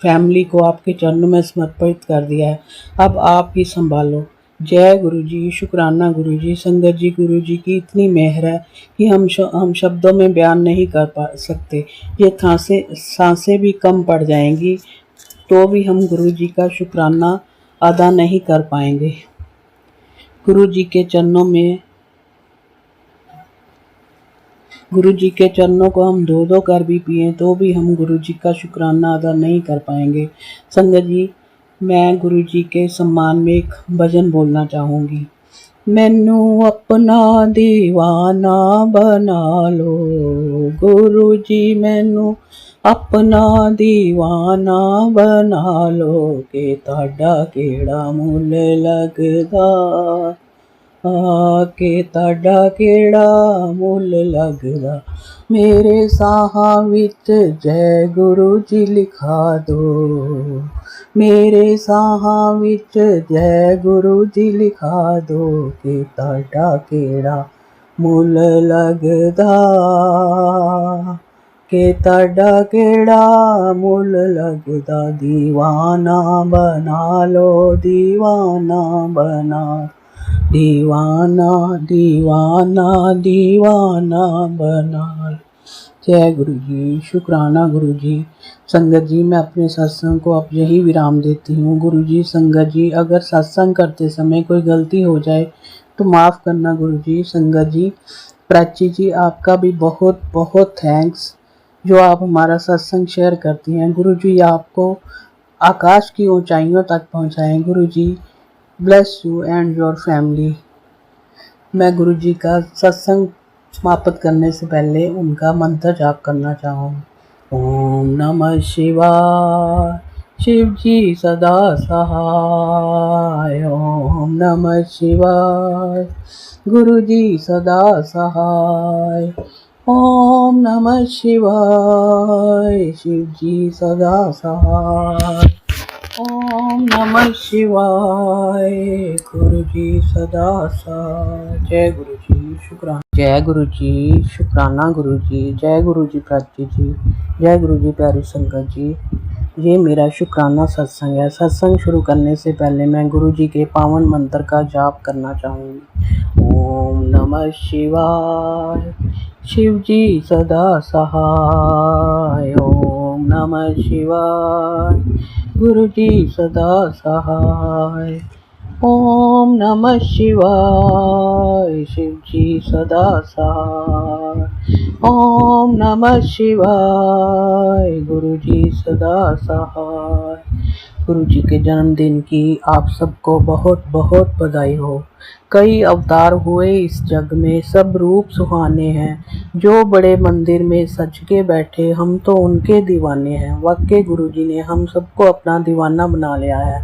फैमिली को आपके चरणों में समर्पित कर दिया है। अब आप ही संभालो। जय गुरुजी, शुक्राना गुरुजी, संगत जी। गुरुजी की इतनी मेहर है कि हम शब्दों में बयान नहीं कर पा सकते। ये सांसें भी कम पड़ जाएंगी तो भी हम गुरुजी का शुक्राना अदा नहीं कर पाएंगे। गुरुजी के चरणों को हम धो धो कर भी पिए तो भी हम गुरुजी का शुक्राना अदा नहीं कर पाएंगे। संगत जी, मैं गुरुजी के सम्मान में एक भजन बोलना चाहूँगी। मैनू अपना दीवाना बना लो गुरुजी, मैनू अपना दीवाना बना लो के ताड़ा केड़ा मुल लगदा, के ताड़ा केड़ा मुल लगदा। मेरे साहां विच जय गुरु जी लिखा दो, मेरे साहां विच जय गुरु जी लिखा दो के ताड़ा केड़ा मुल लगदा, के ताड़ा केड़ा मुल लगदा। दीवाना बना लो, दीवाना बना, दीवाना दीवाना दीवाना बना। जय गुरु जी, शुक्राना गुरु जी। संगत जी, मैं अपने सत्संग को अब यही विराम देती हूँ। गुरु जी, संगत जी, अगर सत्संग करते समय कोई गलती हो जाए तो माफ़ करना गुरु जी। संगत जी, प्राची जी, आपका भी बहुत बहुत थैंक्स जो आप हमारा सत्संग शेयर करती हैं। गुरु जी आपको आकाश की ऊंचाइयों तक पहुँचाएँ। Guru ji bless you and your family. मैं गुरु जी का सत्संग समाप्त करने से पहले उनका मंत्र जाप करना चाहूँगी। ओम नमः शिवाय, शिव जी सदा सहाय। ओम नमः शिवाय, गुरु जी सदा सहाय। ओम नमः शिवाय, शिव जी सदा सहाय। ओम नमः शिवाय, गुरु जी सदा सहाय। जय गुरु जी, शुक्राना। जय गुरु जी, शुक्राना गुरु जी। जय गुरु जी प्राची जी। जय गुरु जी प्यारी संगत जी। ये मेरा शुक्राना सत्संग है। सत्संग शुरू करने से पहले मैं गुरु जी के पावन मंत्र का जाप करना चाहूँगी। ओम नमः शिवाय, शिव जी सदा सहाय। ओम नमः शिवाय, गुरु जी सदा सहाय। ओम नमः शिवाय, शिव जी सदा सहाय। ओम नमः शिवाय, गुरु जी सदा सहाय। गुरु जी के जन्मदिन की आप सबको बहुत बहुत बधाई हो। कई अवतार हुए इस जग में, सब रूप सुहाने हैं। जो बड़े मंदिर में सज के बैठे, हम तो उनके दीवाने हैं। वाकई गुरु जी ने हम सबको अपना दीवाना बना लिया है।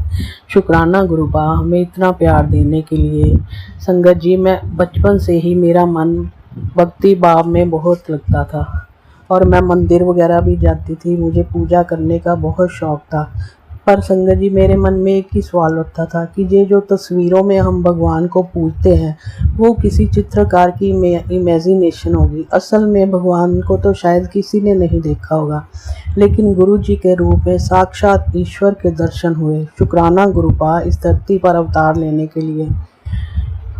शुक्राना गुरुपा हमें इतना प्यार देने के लिए। संगत जी, मैं बचपन से ही मेरा मन भक्ति भाव में बहुत लगता था और मैं मंदिर वगैरह भी जाती थी। मुझे पूजा करने का बहुत शौक़ था। पर संगत जी, मेरे मन में एक ही सवाल उठता था कि ये जो तस्वीरों में हम भगवान को पूजते हैं वो किसी चित्रकार की इमेजिनेशन होगी। असल में भगवान को तो शायद किसी ने नहीं देखा होगा, लेकिन गुरु जी के रूप में साक्षात ईश्वर के दर्शन हुए। शुक्राना गुरुपा इस धरती पर अवतार लेने के लिए।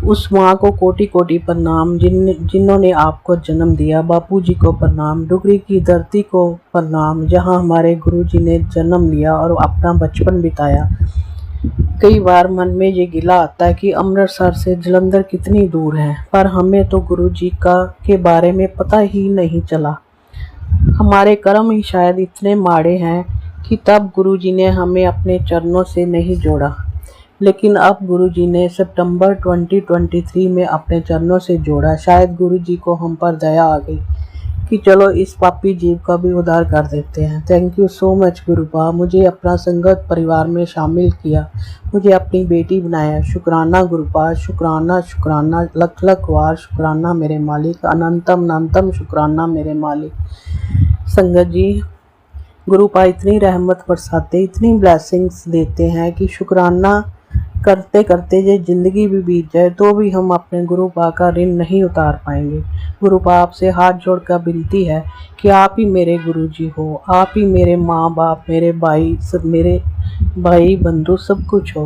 उस माँ को कोटि कोटि प्रणाम जिन्होंने आपको जन्म दिया। बापू जी को प्रणाम। डुगरी की धरती को प्रणाम, जहाँ हमारे गुरु जी ने जन्म लिया और अपना बचपन बिताया। कई बार मन में ये गिला आता है कि अमृतसर से जलंधर कितनी दूर है, पर हमें तो गुरु जी के बारे में पता ही नहीं चला। हमारे कर्म ही शायद इतने माड़े हैं कि तब गुरु जी ने हमें अपने चरणों से नहीं जोड़ा। लेकिन अब गुरुजी ने सितंबर 2023 में अपने चरणों से जोड़ा। शायद गुरुजी को हम पर दया आ गई कि चलो इस पापी जीव का भी उद्धार कर देते हैं। थैंक यू सो मच गुरुपा, मुझे अपना संगत परिवार में शामिल किया, मुझे अपनी बेटी बनाया। शुक्राना गुरुपा, शुक्राना शुक्राना, लख लख वार शुक्राना मेरे मालिक, अनंतम अनंतम शुक्राना मेरे मालिक। संगत जी, गुरुपा इतनी रहमत बरसाते, इतनी ब्लेसिंग्स देते हैं कि शुक्राना करते करते ये ज़िंदगी भी बीत जाए तो भी हम अपने गुरुपा का ऋण नहीं उतार पाएंगे। गुरुपा आपसे हाथ जोड़कर विनती है कि आप ही मेरे गुरुजी हो, आप ही मेरे माँ बाप, मेरे भाई, सब मेरे भाई बंधु सब कुछ हो।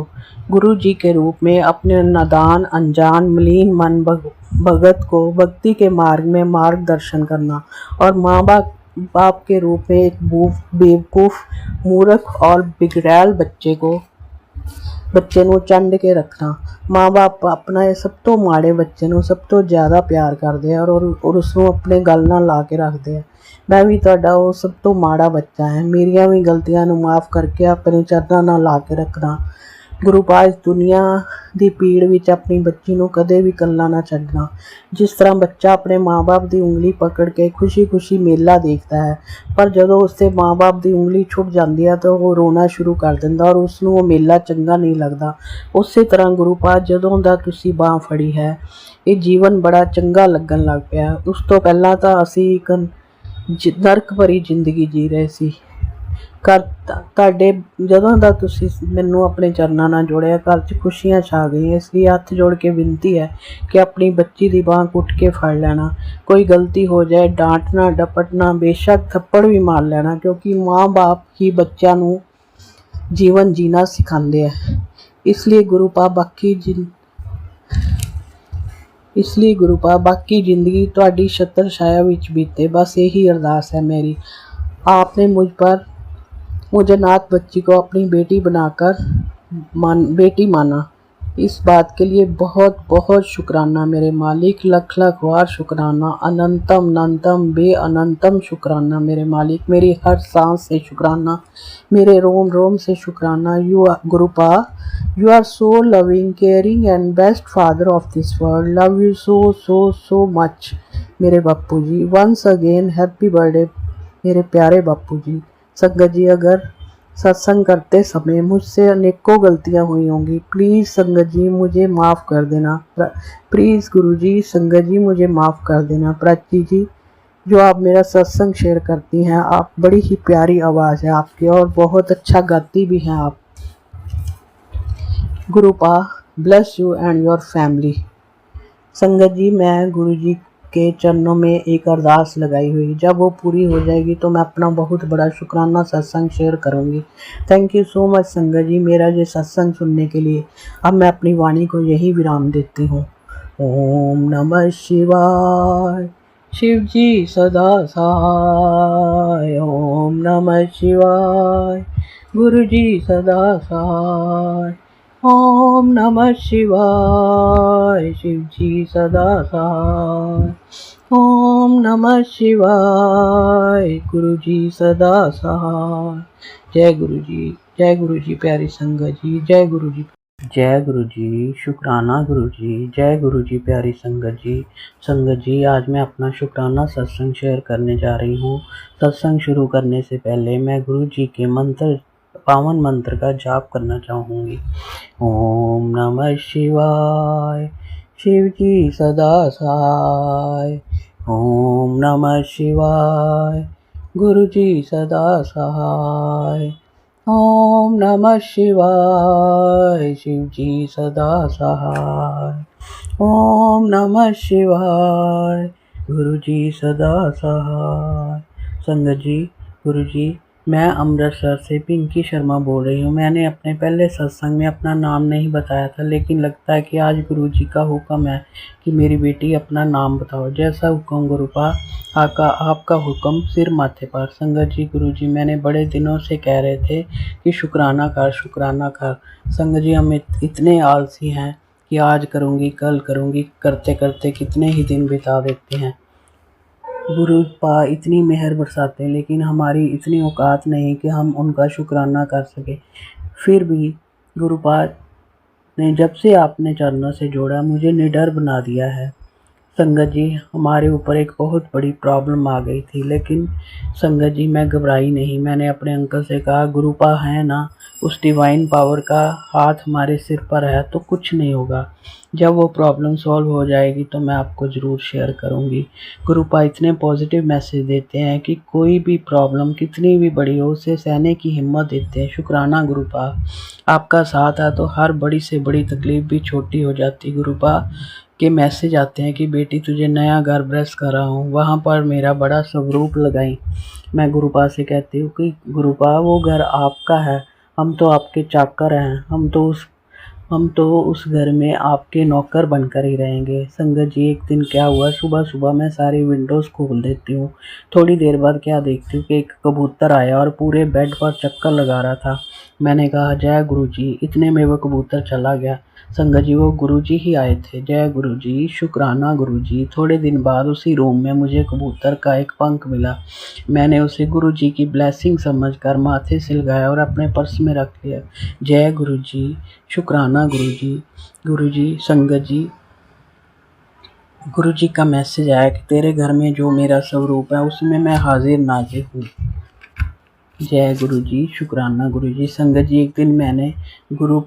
गुरुजी के रूप में अपने नादान अनजान मलिन मन भगत को भक्ति के मार्ग में मार्गदर्शन करना, और माँ बाप के रूप में एक बेवकूफ़ मूर्ख और बिगड़ैल ਬੱਚੇ ਨੂੰ ਚੰਡ ਕੇ ਰੱਖਣਾ। ਮਾਂ ਬਾਪ ਆਪਣਾ ਇਹ ਸਭ ਤੋਂ ਮਾੜੇ ਬੱਚੇ ਨੂੰ ਸਭ ਤੋਂ ਜ਼ਿਆਦਾ ਪਿਆਰ ਕਰਦੇ ਆ ਔਰ ਉਸ ਨੂੰ ਆਪਣੇ ਗਲ ਨਾਲ ਲਾ ਕੇ ਰੱਖਦੇ ਆ। ਮੈਂ ਵੀ ਤੁਹਾਡਾ ਉਹ ਸਭ ਤੋਂ ਮਾੜਾ ਬੱਚਾ ਹੈ। ਮੇਰੀਆਂ ਵੀ ਗਲਤੀਆਂ ਨੂੰ ਮਾफ़ ਕਰਕੇ ਆਪਣੇ ਚਰਨਾਂ ਨਾਲ ਲਾ ਕੇ ਰੱਖਣਾ। ਗੁਰੂ ਪਾਸ ਦੁਨੀਆ ਦੀ ਪੀੜ ਵਿੱਚ ਆਪਣੀ ਬੱਚੀ ਨੂੰ ਕਦੇ ਵੀ ਇਕੱਲਾ ਨਾ ਛੱਡਣਾ। ਜਿਸ ਤਰ੍ਹਾਂ ਬੱਚਾ ਆਪਣੇ ਮਾਂ-ਬਾਪ ਦੀ ਉਂਗਲੀ ਪਕੜ ਕੇ ਖੁਸ਼ੀ-ਖੁਸ਼ੀ ਮੇਲਾ ਦੇਖਦਾ ਹੈ, ਪਰ ਜਦੋਂ ਉਸਦੇ ਮਾਂ-ਬਾਪ ਦੀ ਉਂਗਲੀ ਛੁੱਟ ਜਾਂਦੀ ਹੈ ਤਾਂ ਉਹ ਰੋਣਾ ਸ਼ੁਰੂ ਕਰ ਦਿੰਦਾ ਔਰ ਉਸ ਨੂੰ ਉਹ ਮੇਲਾ ਚੰਗਾ ਨਹੀਂ ਲੱਗਦਾ। ਉਸੇ ਤਰ੍ਹਾਂ ਗੁਰੂ ਪਾਸ ਜਦੋਂ ਦਾ ਤੁਸੀਂ ਬਾਂਹ ਫੜੀ ਹੈ, ਇਹ ਜੀਵਨ ਬੜਾ ਚੰਗਾ ਲੱਗਣ ਲੱਗ ਪਿਆ। ਉਸ ਤੋਂ ਪਹਿਲਾਂ ਤਾਂ ਅਸੀਂ ਇੱਕ ਨਰਕ ਭਰੀ ਜ਼ਿੰਦਗੀ ਜੀ ਰਹੇ ਸੀ। ਤੁਹਾਡੇ ਜਦੋਂ ਦਾ ਤੁਸੀਂ ਮੈਨੂੰ ਆਪਣੇ ਚਰਨਾਂ ਨਾਲ ਜੋੜਿਆ, ਘਰ 'ਚ ਖੁਸ਼ੀਆਂ ਛਾ ਗਈਆਂ। ਇਸ ਲਈ ਹੱਥ ਜੋੜ ਕੇ ਬੇਨਤੀ ਹੈ ਕਿ ਆਪਣੀ ਬੱਚੀ ਦੀ ਬਾਂਹ ਘੁੱਟ ਕੇ ਫੜ ਲੈਣਾ। ਕੋਈ ਗਲਤੀ ਹੋ ਜਾਏ, ਡਾਂਟਣਾ ਡਪਟਣਾ, ਬੇਸ਼ੱਕ ਥੱਪੜ ਵੀ ਮਾਰ ਲੈਣਾ, ਕਿਉਂਕਿ ਮਾਂ ਬਾਪ ਹੀ ਬੱਚਿਆਂ ਨੂੰ ਜੀਵਨ ਜੀਣਾ ਸਿਖਾਉਂਦੇ ਹੈ। ਇਸ ਲਈ ਗੁਰੂ ਪਾ ਬਾਕੀ ਜ਼ਿੰਦਗੀ ਤੁਹਾਡੀ ਛਤਰ ਛਾਇਆ ਵਿੱਚ ਬੀਤੇ। बस यही अरदास है मेरी। आपने मुझे नाथ बच्ची को अपनी बेटी बनाकर बेटी माना, इस बात के लिए बहुत बहुत शुक्राना मेरे मालिक। लख लख वार शुक्राना, अनंतम अनंतम बेअनंतम शुक्राना मेरे मालिक। मेरी हर सांस से शुक्राना, मेरे रोम रोम से शुक्राना। यू गुरुपा, you are so loving, caring and best father of this world. Love you so so so much मेरे Bapu ji. Once again happy birthday मेरे प्यारे बापू जी। संगत जी, अगर सत्संग करते समय मुझसे अनेकों गलतियां हुई होंगी, प्लीज़ संगत जी मुझे माफ़ कर देना। प्लीज़ गुरुजी, संगत जी मुझे माफ़ कर देना। प्राची जी, जो आप मेरा सत्संग शेयर करती हैं, आप बड़ी ही प्यारी आवाज़ है आपकी और बहुत अच्छा गाती भी हैं आप। गुरुपा bless you and your family. संगत जी, मैं गुरुजी के चरणों में एक अरदास लगाई हुई, जब वो पूरी हो जाएगी तो मैं अपना बहुत बड़ा शुक्राना सत्संग शेयर करूंगी। थैंक यू सो मच संगत जी मेरा ये सत्संग सुनने के लिए। अब मैं अपनी वाणी को यही विराम देती हूँ। ओम नमः शिवाय, शिव जी सदा सहाय। ओम नमः शिवाय, गुरु जी सदा सहाय। ओम नमः शिवाय, शिव जी सदा सहाय। ओम नमः शिवाय, गुरु जी सदा सहाय। जय गुरु जी, जय गुरु जी प्यारी संगत जी, जय गुरु जी। जय गुरु जी, शुक्राना गुरु जी, जय गुरु जी प्यारी संगत जी। संगत जी, आज मैं अपना शुक्राना सत्संग शेयर करने जा रही हूँ। सत्संग शुरू करने से पहले मैं गुरु जी के पावन मंत्र का जाप करना चाहूँगी। ओम नमः शिवाय, शिव जी सदा सहाय। ओम नमः शिवाय, गुरु जी सदा सहाय। ओम नमः शिवाय, शिव जी सदा सहाय। ओम नमः शिवाय, गुरु जी सदा सहाय। संगत जी, गुरु जी, मैं अमृतसर से पिंकी शर्मा बोल रही हूँ। मैंने अपने पहले सत्संग में अपना नाम नहीं बताया था, लेकिन लगता है कि आज गुरु जी का हुक्म है कि मेरी बेटी अपना नाम बताओ। जैसा हुक्म गुरुपा, आपका हुक्म सिर माथे पर। संगत जी, गुरु जी मैंने बड़े दिनों से कह रहे थे कि शुक्राना कर, शुक्राना कर। संगत जी, हम इतने आलसी हैं कि आज करूँगी कल करूँगी करते करते कितने ही दिन बिता देते हैं। गुरुपा इतनी मेहर बरसाते हैं, लेकिन हमारी इतनी औकात नहीं कि हम उनका शुक्राना कर सके। फिर भी गुरुपा ने जब से आपने चरणों से जोड़ा मुझे निडर बना दिया है। संगत जी, हमारे ऊपर एक बहुत बड़ी प्रॉब्लम आ गई थी, लेकिन संगत जी मैं घबराई नहीं। मैंने अपने अंकल से कहा, गुरुपा है ना, उस डिवाइन पावर का हाथ हमारे सिर पर है तो कुछ नहीं होगा। जब वो प्रॉब्लम सॉल्व हो जाएगी तो मैं आपको ज़रूर शेयर करूँगी। गुरुपा इतने पॉजिटिव मैसेज देते हैं कि कोई भी प्रॉब्लम कितनी भी बड़ी हो उसे सहने की हिम्मत देते हैं। शुक्राना गुरुपा, आपका साथ है तो हर बड़ी से बड़ी तकलीफ़ भी छोटी हो जाती। गुरुपा के मैसेज आते हैं कि बेटी तुझे नया घर ब्रेस कर रहा हूँ, वहाँ पर मेरा बड़ा स्वरूप लगाई। मैं गुरुपा से कहती हूँ कि गुरुपा वो घर आपका है, हम तो आपके चाकर हैं, हम तो उस घर में आपके नौकर बनकर ही रहेंगे। संगत जी, एक दिन क्या हुआ, सुबह सुबह मैं सारी विंडोज़ खोल देती हूँ। थोड़ी देर बाद क्या देखती हूँ कि एक कबूतर आया और पूरे बेड पर चक्कर लगा रहा था। मैंने कहा, जय गुरुजी। इतने में वो कबूतर चला गया। संगत जी, वो गुरुजी ही आए थे। जय गुरुजी, शुक्राना गुरुजी। थोड़े दिन बाद उसी रूम में मुझे कबूतर का एक पंख मिला। मैंने उसे गुरुजी की ब्लेसिंग समझकर माथे से लगाया और अपने पर्स में रख लिया। जय गुरुजी, शुक्राना गुरुजी। गुरुजी, संगत जी, गुरुजी का मैसेज आया कि तेरे घर में जो मेरा स्वरूप है उसमें मैं हाजिर नाजिर हूँ। जय गुरुजी, शुक्राना गुरुजी। संगत जी, एक दिन मैंने गुरु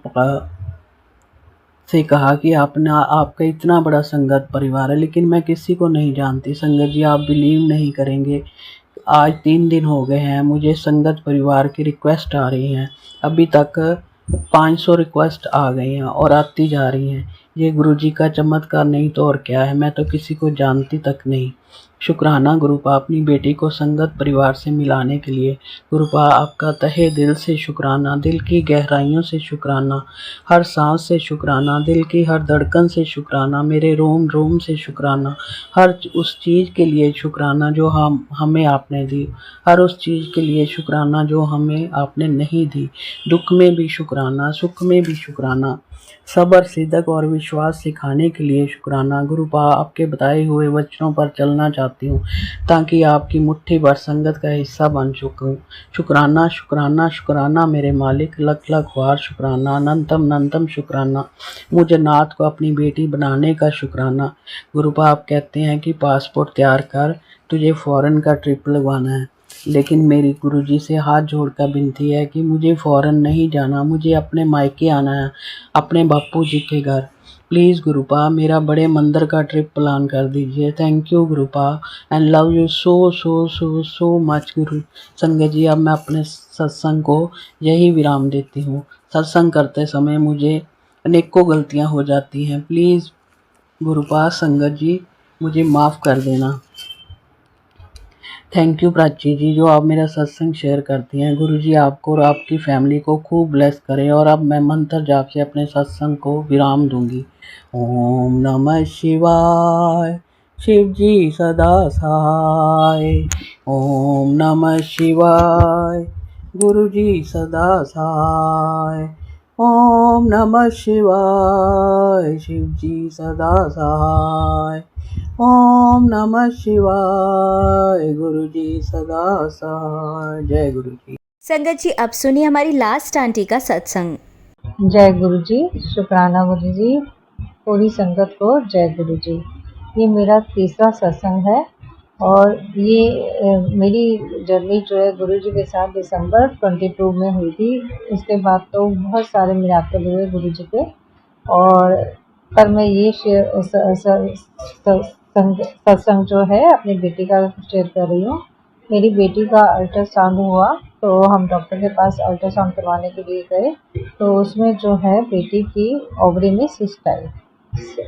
से कहा कि आपका इतना बड़ा संगत परिवार है, लेकिन मैं किसी को नहीं जानती। संगत जी, आप बिलीव नहीं करेंगे, आज 3 दिन हो गए हैं मुझे संगत परिवार की रिक्वेस्ट आ रही हैं। अभी तक 500 रिक्वेस्ट आ गई हैं और आती जा रही हैं। ये गुरुजी का चमत्कार नहीं तो और क्या है, मैं तो किसी को जानती तक नहीं। शुक्राना गुरुपा, अपनी बेटी को संगत परिवार से मिलाने के लिए। गुरुपा, आपका तहे दिल से शुक्राना, दिल की गहराइयों से शुक्राना, हर सांस से शुक्राना, दिल की हर धड़कन से शुक्राना, मेरे रोम रोम से शुक्राना। हर उस चीज़ के लिए शुक्राना जो हमें आपने दी, हर उस चीज़ के लिए शुक्राना जो हमें आपने नहीं दी। दुख में भी शुक्राना, सुख में भी शुक्राना, सब्र, सिद्दत और विश्वास सिखाने के लिए शुक्राना। गुरुपा, आपके बताए हुए वचनों पर चलना चाहती हूँ ताकि आपकी मुट्ठी भर संगत का हिस्सा बन सकूँ। शुक्राना, शुक्राना, शुक्राना मेरे मालिक, लख लख बार शुक्राना, अनंतम अनंतम शुक्राना, मुझे नाथ को अपनी बेटी बनाने का शुक्राना। गुरुपा, आप कहते हैं कि पासपोर्ट तैयार कर, तुझे फ़ॉरेन का ट्रिप लगवाना है, लेकिन मेरी गुरुजी से हाथ जोड़कर विनती है कि मुझे फ़ॉरेन नहीं जाना, मुझे अपने मायके आना है, अपने बापू जी के घर। प्लीज़ गुरुपा, मेरा बड़े मंदिर का ट्रिप प्लान कर दीजिए। Thank you गुरुपा and love you so so so so much गुरु। संगत जी, अब मैं अपने सत्संग को यही विराम देती हूँ। सत्संग करते समय मुझे अनेकों गलतियाँ हो जाती हैं। प्लीज़ गुरुपा, संगत जी, मुझे माफ़ कर देना। थैंक यू प्राची जी, जो आप मेरा सत्संग शेयर करती हैं। गुरुजी आपको और आपकी फैमिली को खूब ब्लेस करें। और अब मैं मंत्र जाप से अपने सत्संग को विराम दूंगी। ओम नमः शिवाय, शिव जी सदा सहाय। ओम नमः शिवाय, गुरुजी सदा सहाय। ओम नमः शिवाय, शिव जी सदा सहाय। ओम नमः शिवाय, गुरुजी सदा सहाय। जय गुरुजी। संगत जी, अब सुनिए हमारी लास्ट आंटी का सत्संग। जय गुरु जी, शुक्राना गुरु जी, पूरी संगत को जय गुरु जी। ये मेरा तीसरा सत्संग है और ये मेरी जर्नी जो है गुरु जी के साथ दिसंबर 22 में हुई थी। उसके बाद तो बहुत सारे मिराकल हुए गुरु जी के। और पर मैं ये सत्संग जो है अपनी बेटी का शेयर कर रही हूँ। मेरी बेटी का अल्ट्रासाउंड हुआ तो हम डॉक्टर के पास अल्ट्रासाउंड करवाने के लिए गए, तो उसमें जो है बेटी की ओवरी में सिस्ट आई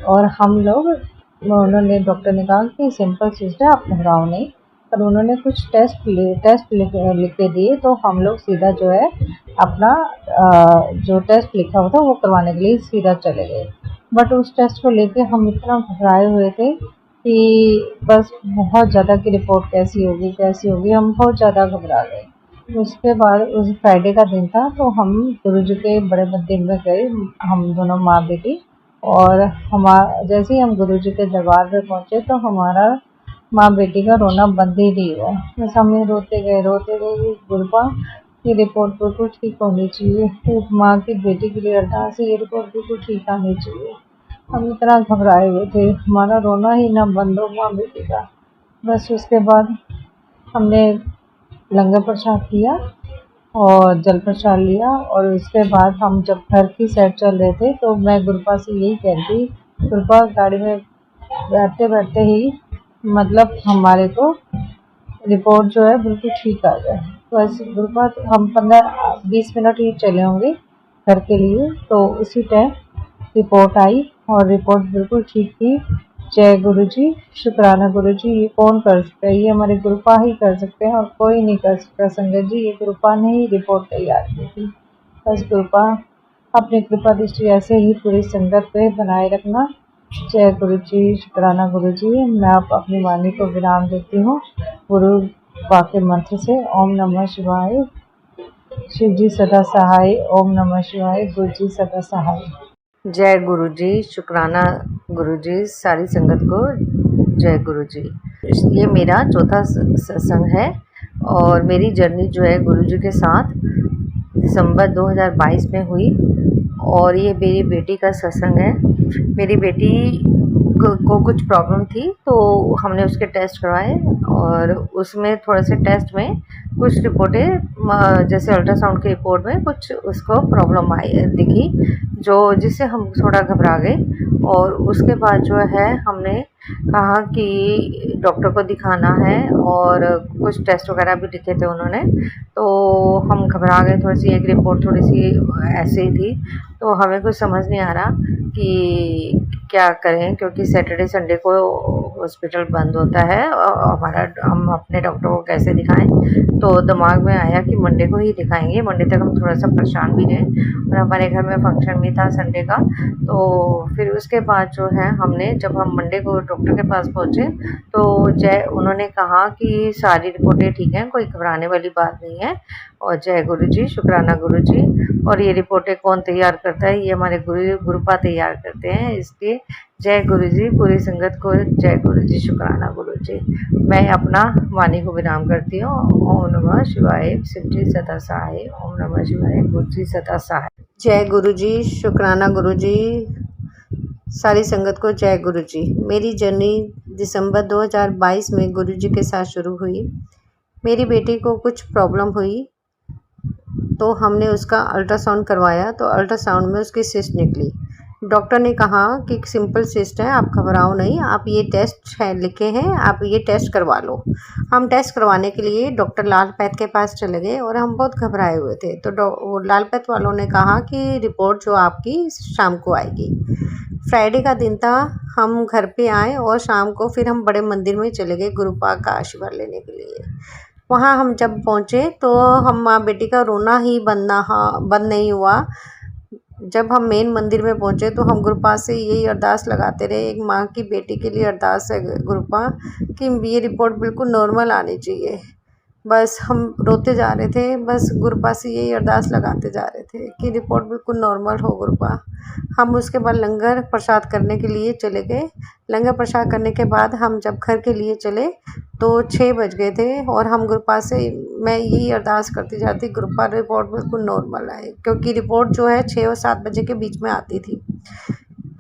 और हम लोग उन्होंने डॉक्टर ने कहा कि सिंपल सिस्ट है, आप घबराओ नहीं। पर उन्होंने कुछ टेस्ट लिख के दिए, तो हम लोग सीधा जो है अपना जो टेस्ट लिखा हुआ था वो करवाने के लिए सीधा चले गए। बट उस टेस्ट को लेके हम इतना घबराए हुए थे कि बस बहुत ज़्यादा की रिपोर्ट कैसी होगी, हम बहुत ज़्यादा घबरा गए। उसके बाद उस फ्राइडे का दिन था, तो हम गुरुजी के बड़े मंदिर में गए, हम दोनों माँ बेटी। और जैसे ही हम गुरुजी के दरबार पे पहुँचे तो हमारा माँ बेटी का रोना बंद ही नहीं हुआ। बस हम रोते गए गुरुपा, ये रिपोर्ट बिल्कुल ठीक होनी चाहिए। एक माँ की बेटी के लिए अरदास है, ये रिपोर्ट बिल्कुल ठीक आनी चाहिए। हम इतना घबराए हुए थे, हमारा रोना ही ना बंद हो माँ बेटी का। बस उसके बाद हमने लंगर प्रसाद किया और जल प्रसाद लिया, और उसके बाद हम जब घर की साइड चल रहे थे तो मैं गुरपा से यही कह रही थी, गुरपा गाड़ी में बैठते बैठते ही मतलब हमारे को रिपोर्ट जो है बिल्कुल ठीक आ जाए। बस गुरपा हम 15-20 मिनट ही चले होंगे घर के लिए, तो उसी टाइम रिपोर्ट आई और रिपोर्ट बिल्कुल ठीक थी। जय गुरु जी, शुक्राना गुरु जी। ये कौन कर सकता है? ये हमारे गुरुपा ही कर सकते हैं और कोई नहीं कर सकता संगत जी। ये गुरुपा ने ही रिपोर्ट तैयार की थी। बस गुरुपा अपनी कृपा दृष्टि ऐसे ही पूरी संगत पे बनाए रखना। जय गुरु जी, शुक्राना गुरु जी। मैं आप अपनी वाणी को विराम देती हूँ गुरु वाक्य मंत्र से। ओम नमः शिवाय। शिव जी सदा सहाय। ओम नमः शिवाय। गुरु जी सदा सहाय। जय गुरु जी, शुक्राना गुरु जी, सारी संगत को जय गुरु जी। ये मेरा चौथा सत्संग है और मेरी जर्नी जो है गुरु जी के साथ दिसंबर 2022 में हुई और ये मेरी बेटी का सत्संग है। मेरी बेटी को कुछ प्रॉब्लम थी तो हमने उसके टेस्ट करवाए और उसमें थोड़े से टेस्ट में कुछ रिपोर्टें जैसे अल्ट्रासाउंड की रिपोर्ट में कुछ उसको प्रॉब्लम आई दिखी, जो जिससे हम थोड़ा घबरा गए। और उसके बाद जो है हमने कहा कि डॉक्टर को दिखाना है और कुछ टेस्ट वगैरह भी लिखे थे उन्होंने, तो हम घबरा गए थोड़ी सी। एक रिपोर्ट थोड़ी सी ऐसे ही थी, तो हमें कुछ समझ नहीं आ रहा कि क्या करें, क्योंकि सैटरडे संडे को हॉस्पिटल बंद होता है हमारा। हम अपने डॉक्टर को कैसे दिखाएं, तो दिमाग में आया कि मंडे को ही दिखाएंगे। मंडे तक हम थोड़ा सा परेशान भी रहे और हमारे घर में फंक्शन भी था संडे का। तो फिर उसके बाद जो है हमने, जब हम मंडे को डॉक्टर के पास पहुँचे तो उन्होंने कहा कि सारी रिपोर्टें ठीक हैं, कोई घबराने वाली बात नहीं है। और जय गुरु जी, शुक्राना गुरु जी। और ये रिपोर्टें कौन तैयार करता है? ये हमारे गुरुपा तैयार करते हैं। इसलिए जय गुरु जी, पूरी संगत को जय गुरु जी, शुक्राना गुरु जी। मैं अपना वाणी को विराम करती हूँ। ओम नमः शिवाय। शिव जी सदा सहाय। ओम नमः शिवाय। गुरु जी सदा सहाय। जय गुरु जी, शुक्राना गुरु जी, सारी संगत को जय गुरु जी। मेरी जर्नी दिसंबर 2022 में गुरु जी के साथ शुरू हुई। मेरी बेटी को कुछ प्रॉब्लम हुई तो हमने उसका अल्ट्रासाउंड करवाया, तो अल्ट्रासाउंड में उसकी सिस्ट निकली। डॉक्टर ने कहा कि सिंपल सिस्ट है, आप घबराओ नहीं, आप ये टेस्ट है लिखे हैं, आप ये टेस्ट करवा लो। हम टेस्ट करवाने के लिए डॉक्टर लाल पैथ के पास चले गए और हम बहुत घबराए हुए थे। तो लाल पैथ वालों ने कहा कि रिपोर्ट जो आपकी शाम को आएगी। फ्राइडे का दिन था, हम घर पे आए और शाम को फिर हम बड़े मंदिर में चले गए गुरुपा का आशीर्वाद लेने के लिए। वहाँ हम जब पहुँचे तो हम माँ बेटी का रोना ही बंद नहीं हुआ। जब हम मेन मंदिर में पहुँचे तो हम गुरुपा से यही अरदास लगाते रहे, एक माँ की बेटी के लिए अरदास है गुरुपा कि ये रिपोर्ट बिल्कुल नॉर्मल आनी चाहिए। बस हम रोते जा रहे थे, बस गुरुपा से यही अरदास लगाते जा रहे थे कि रिपोर्ट बिल्कुल नॉर्मल हो गुरुपा। हम उसके बाद लंगर प्रसाद करने के लिए चले गए। लंगर प्रसाद करने के बाद हम जब घर के लिए चले तो 6 बज गए थे और हम गुरुपा से मैं यही अरदास करती जाती, गुरुपा रिपोर्ट बिल्कुल नॉर्मल आए, क्योंकि रिपोर्ट जो है 6 और 7 बजे के बीच में आती थी।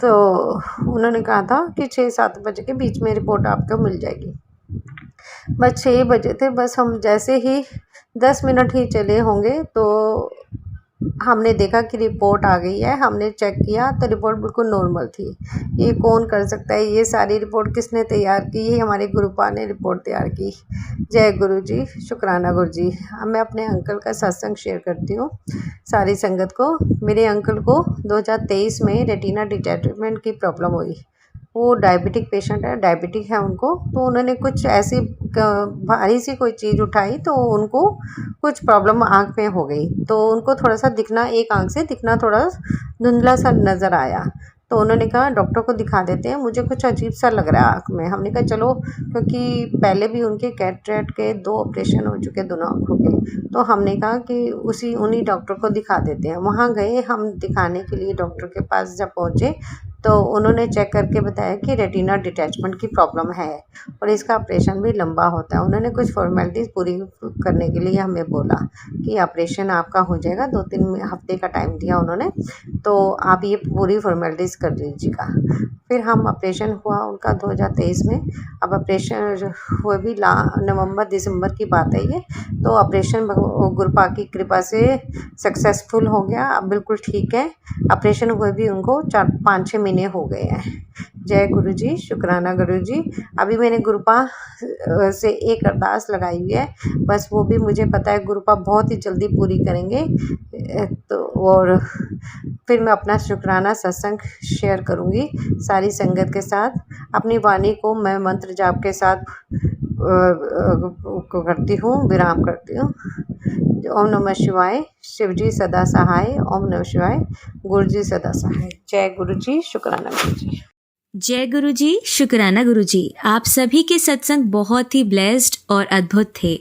तो उन्होंने कहा था कि 6-7 बजे के बीच में रिपोर्ट आपको मिल जाएगी। बस 6 बजे थे, बस हम जैसे ही 10 मिनट ही चले होंगे तो हमने देखा कि रिपोर्ट आ गई है। हमने चेक किया तो रिपोर्ट बिल्कुल नॉर्मल थी। ये कौन कर सकता है? ये सारी रिपोर्ट किसने तैयार की? ये हमारे गुरुपा ने रिपोर्ट तैयार की। जय गुरु जी, शुक्राना गुरु जी। अब मैं अपने अंकल का सत्संग शेयर करती हूँ सारी संगत को। मेरे अंकल को 2023 में रेटिना डिटैचमेंट की प्रॉब्लम हुई। वो डायबिटिक पेशेंट है, डायबिटिक है उनको। तो उन्होंने कुछ ऐसी भारी सी कोई चीज़ उठाई तो उनको कुछ प्रॉब्लम आँख में हो गई, तो उनको थोड़ा सा दिखना, एक आँख से दिखना थोड़ा धुंधला सा नज़र आया। तो उन्होंने कहा डॉक्टर को दिखा देते हैं, मुझे कुछ अजीब सा लग रहा है आँख में। हमने कहा चलो, क्योंकि पहले भी उनके कैटरेक्ट के 2 ऑपरेशन हो चुके दोनों आँखों के। तो हमने कहा कि उन्हीं डॉक्टर को दिखा देते हैं। वहाँ गए हम दिखाने के लिए, डॉक्टर के पास जब पहुँचे तो उन्होंने चेक करके बताया कि रेटिना डिटैचमेंट की प्रॉब्लम है और इसका ऑपरेशन भी लंबा होता है। उन्होंने कुछ फॉर्मेलिटीज़ पूरी करने के लिए हमें बोला कि ऑपरेशन आपका हो जाएगा, 2-3 हफ्ते का टाइम दिया उन्होंने, तो आप ये पूरी फॉर्मेलिटीज़ कर लीजिएगा। फिर हम ऑपरेशन हुआ उनका 2023 में। अब ऑपरेशन हुए भी नवंबर दिसंबर की बात है ये, तो ऑपरेशन गुरुपा की कृपा से सक्सेसफुल हो गया, अब बिल्कुल ठीक है। ऑपरेशन हुए भी उनको 4-5-6 महीने हो गए हैं। जय गुरु जी, शुक्राना गुरु जी। अभी मैंने गुरुपा से एक अरदास लगाई हुई है, बस वो भी मुझे पता है गुरुपा बहुत ही जल्दी पूरी करेंगे। तो और फिर मैं अपना शुक्राना सत्संग शेयर करूँगी सारी संगत के साथ। अपनी वाणी को मैं मंत्र जाप के साथ करती हूँ, विराम करती हूँ। ओम नमः शिवाय, शिव जी सदा सहाय। ओम नमः शिवाय, गुरु जी सदा सहाय। जय गुरु जी, शुक्राना गुरु जी। जय गुरु जी, शुक्राना गुरु जी। आप सभी के सत्संग बहुत ही ब्लेस्ड और अद्भुत थे।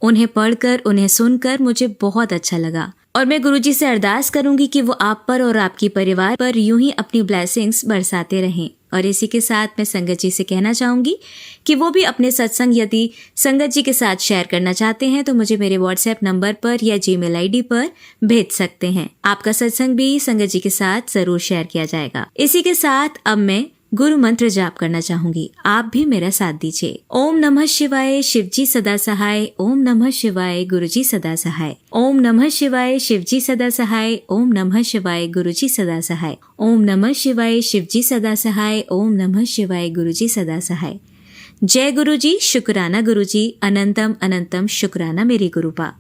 उन्हें पढ़कर, उन्हें सुनकर मुझे बहुत अच्छा लगा और मैं गुरु जी से अरदास करूंगी कि वो आप पर और आपकी परिवार पर यूं ही अपनी ब्लेसिंग्स बरसाते रहें। और इसी के साथ मैं संगत जी से कहना चाहूंगी कि वो भी अपने सत्संग यदि संगत जी के साथ शेयर करना चाहते हैं तो मुझे मेरे व्हाट्सएप नंबर पर या जीमेल आईडी पर भेज सकते हैं। आपका सत्संग भी संगत जी के साथ जरूर शेयर किया जाएगा। इसी के साथ अब मैं गुरु मंत्र जाप करना चाहूंगी, आप भी मेरा साथ दीजिए। ओम नमः शिवाय, शिव जी सदा सहाय। ओम नमः शिवाय, गुरु जी सदा सहाय। ओम नमः शिवाय, शिव जी सदा सहाय। ओम नमः शिवाय, गुरु जी सदा सहाय। ओम नमः शिवाय, शिव जी सदा सहाय। ओम नमः शिवाय, गुरु जी सदा सहाय। जय गुरु जी, शुक्राना गुरु जी। अनंतम अनंतम शुक्राना मेरी गुरुपा।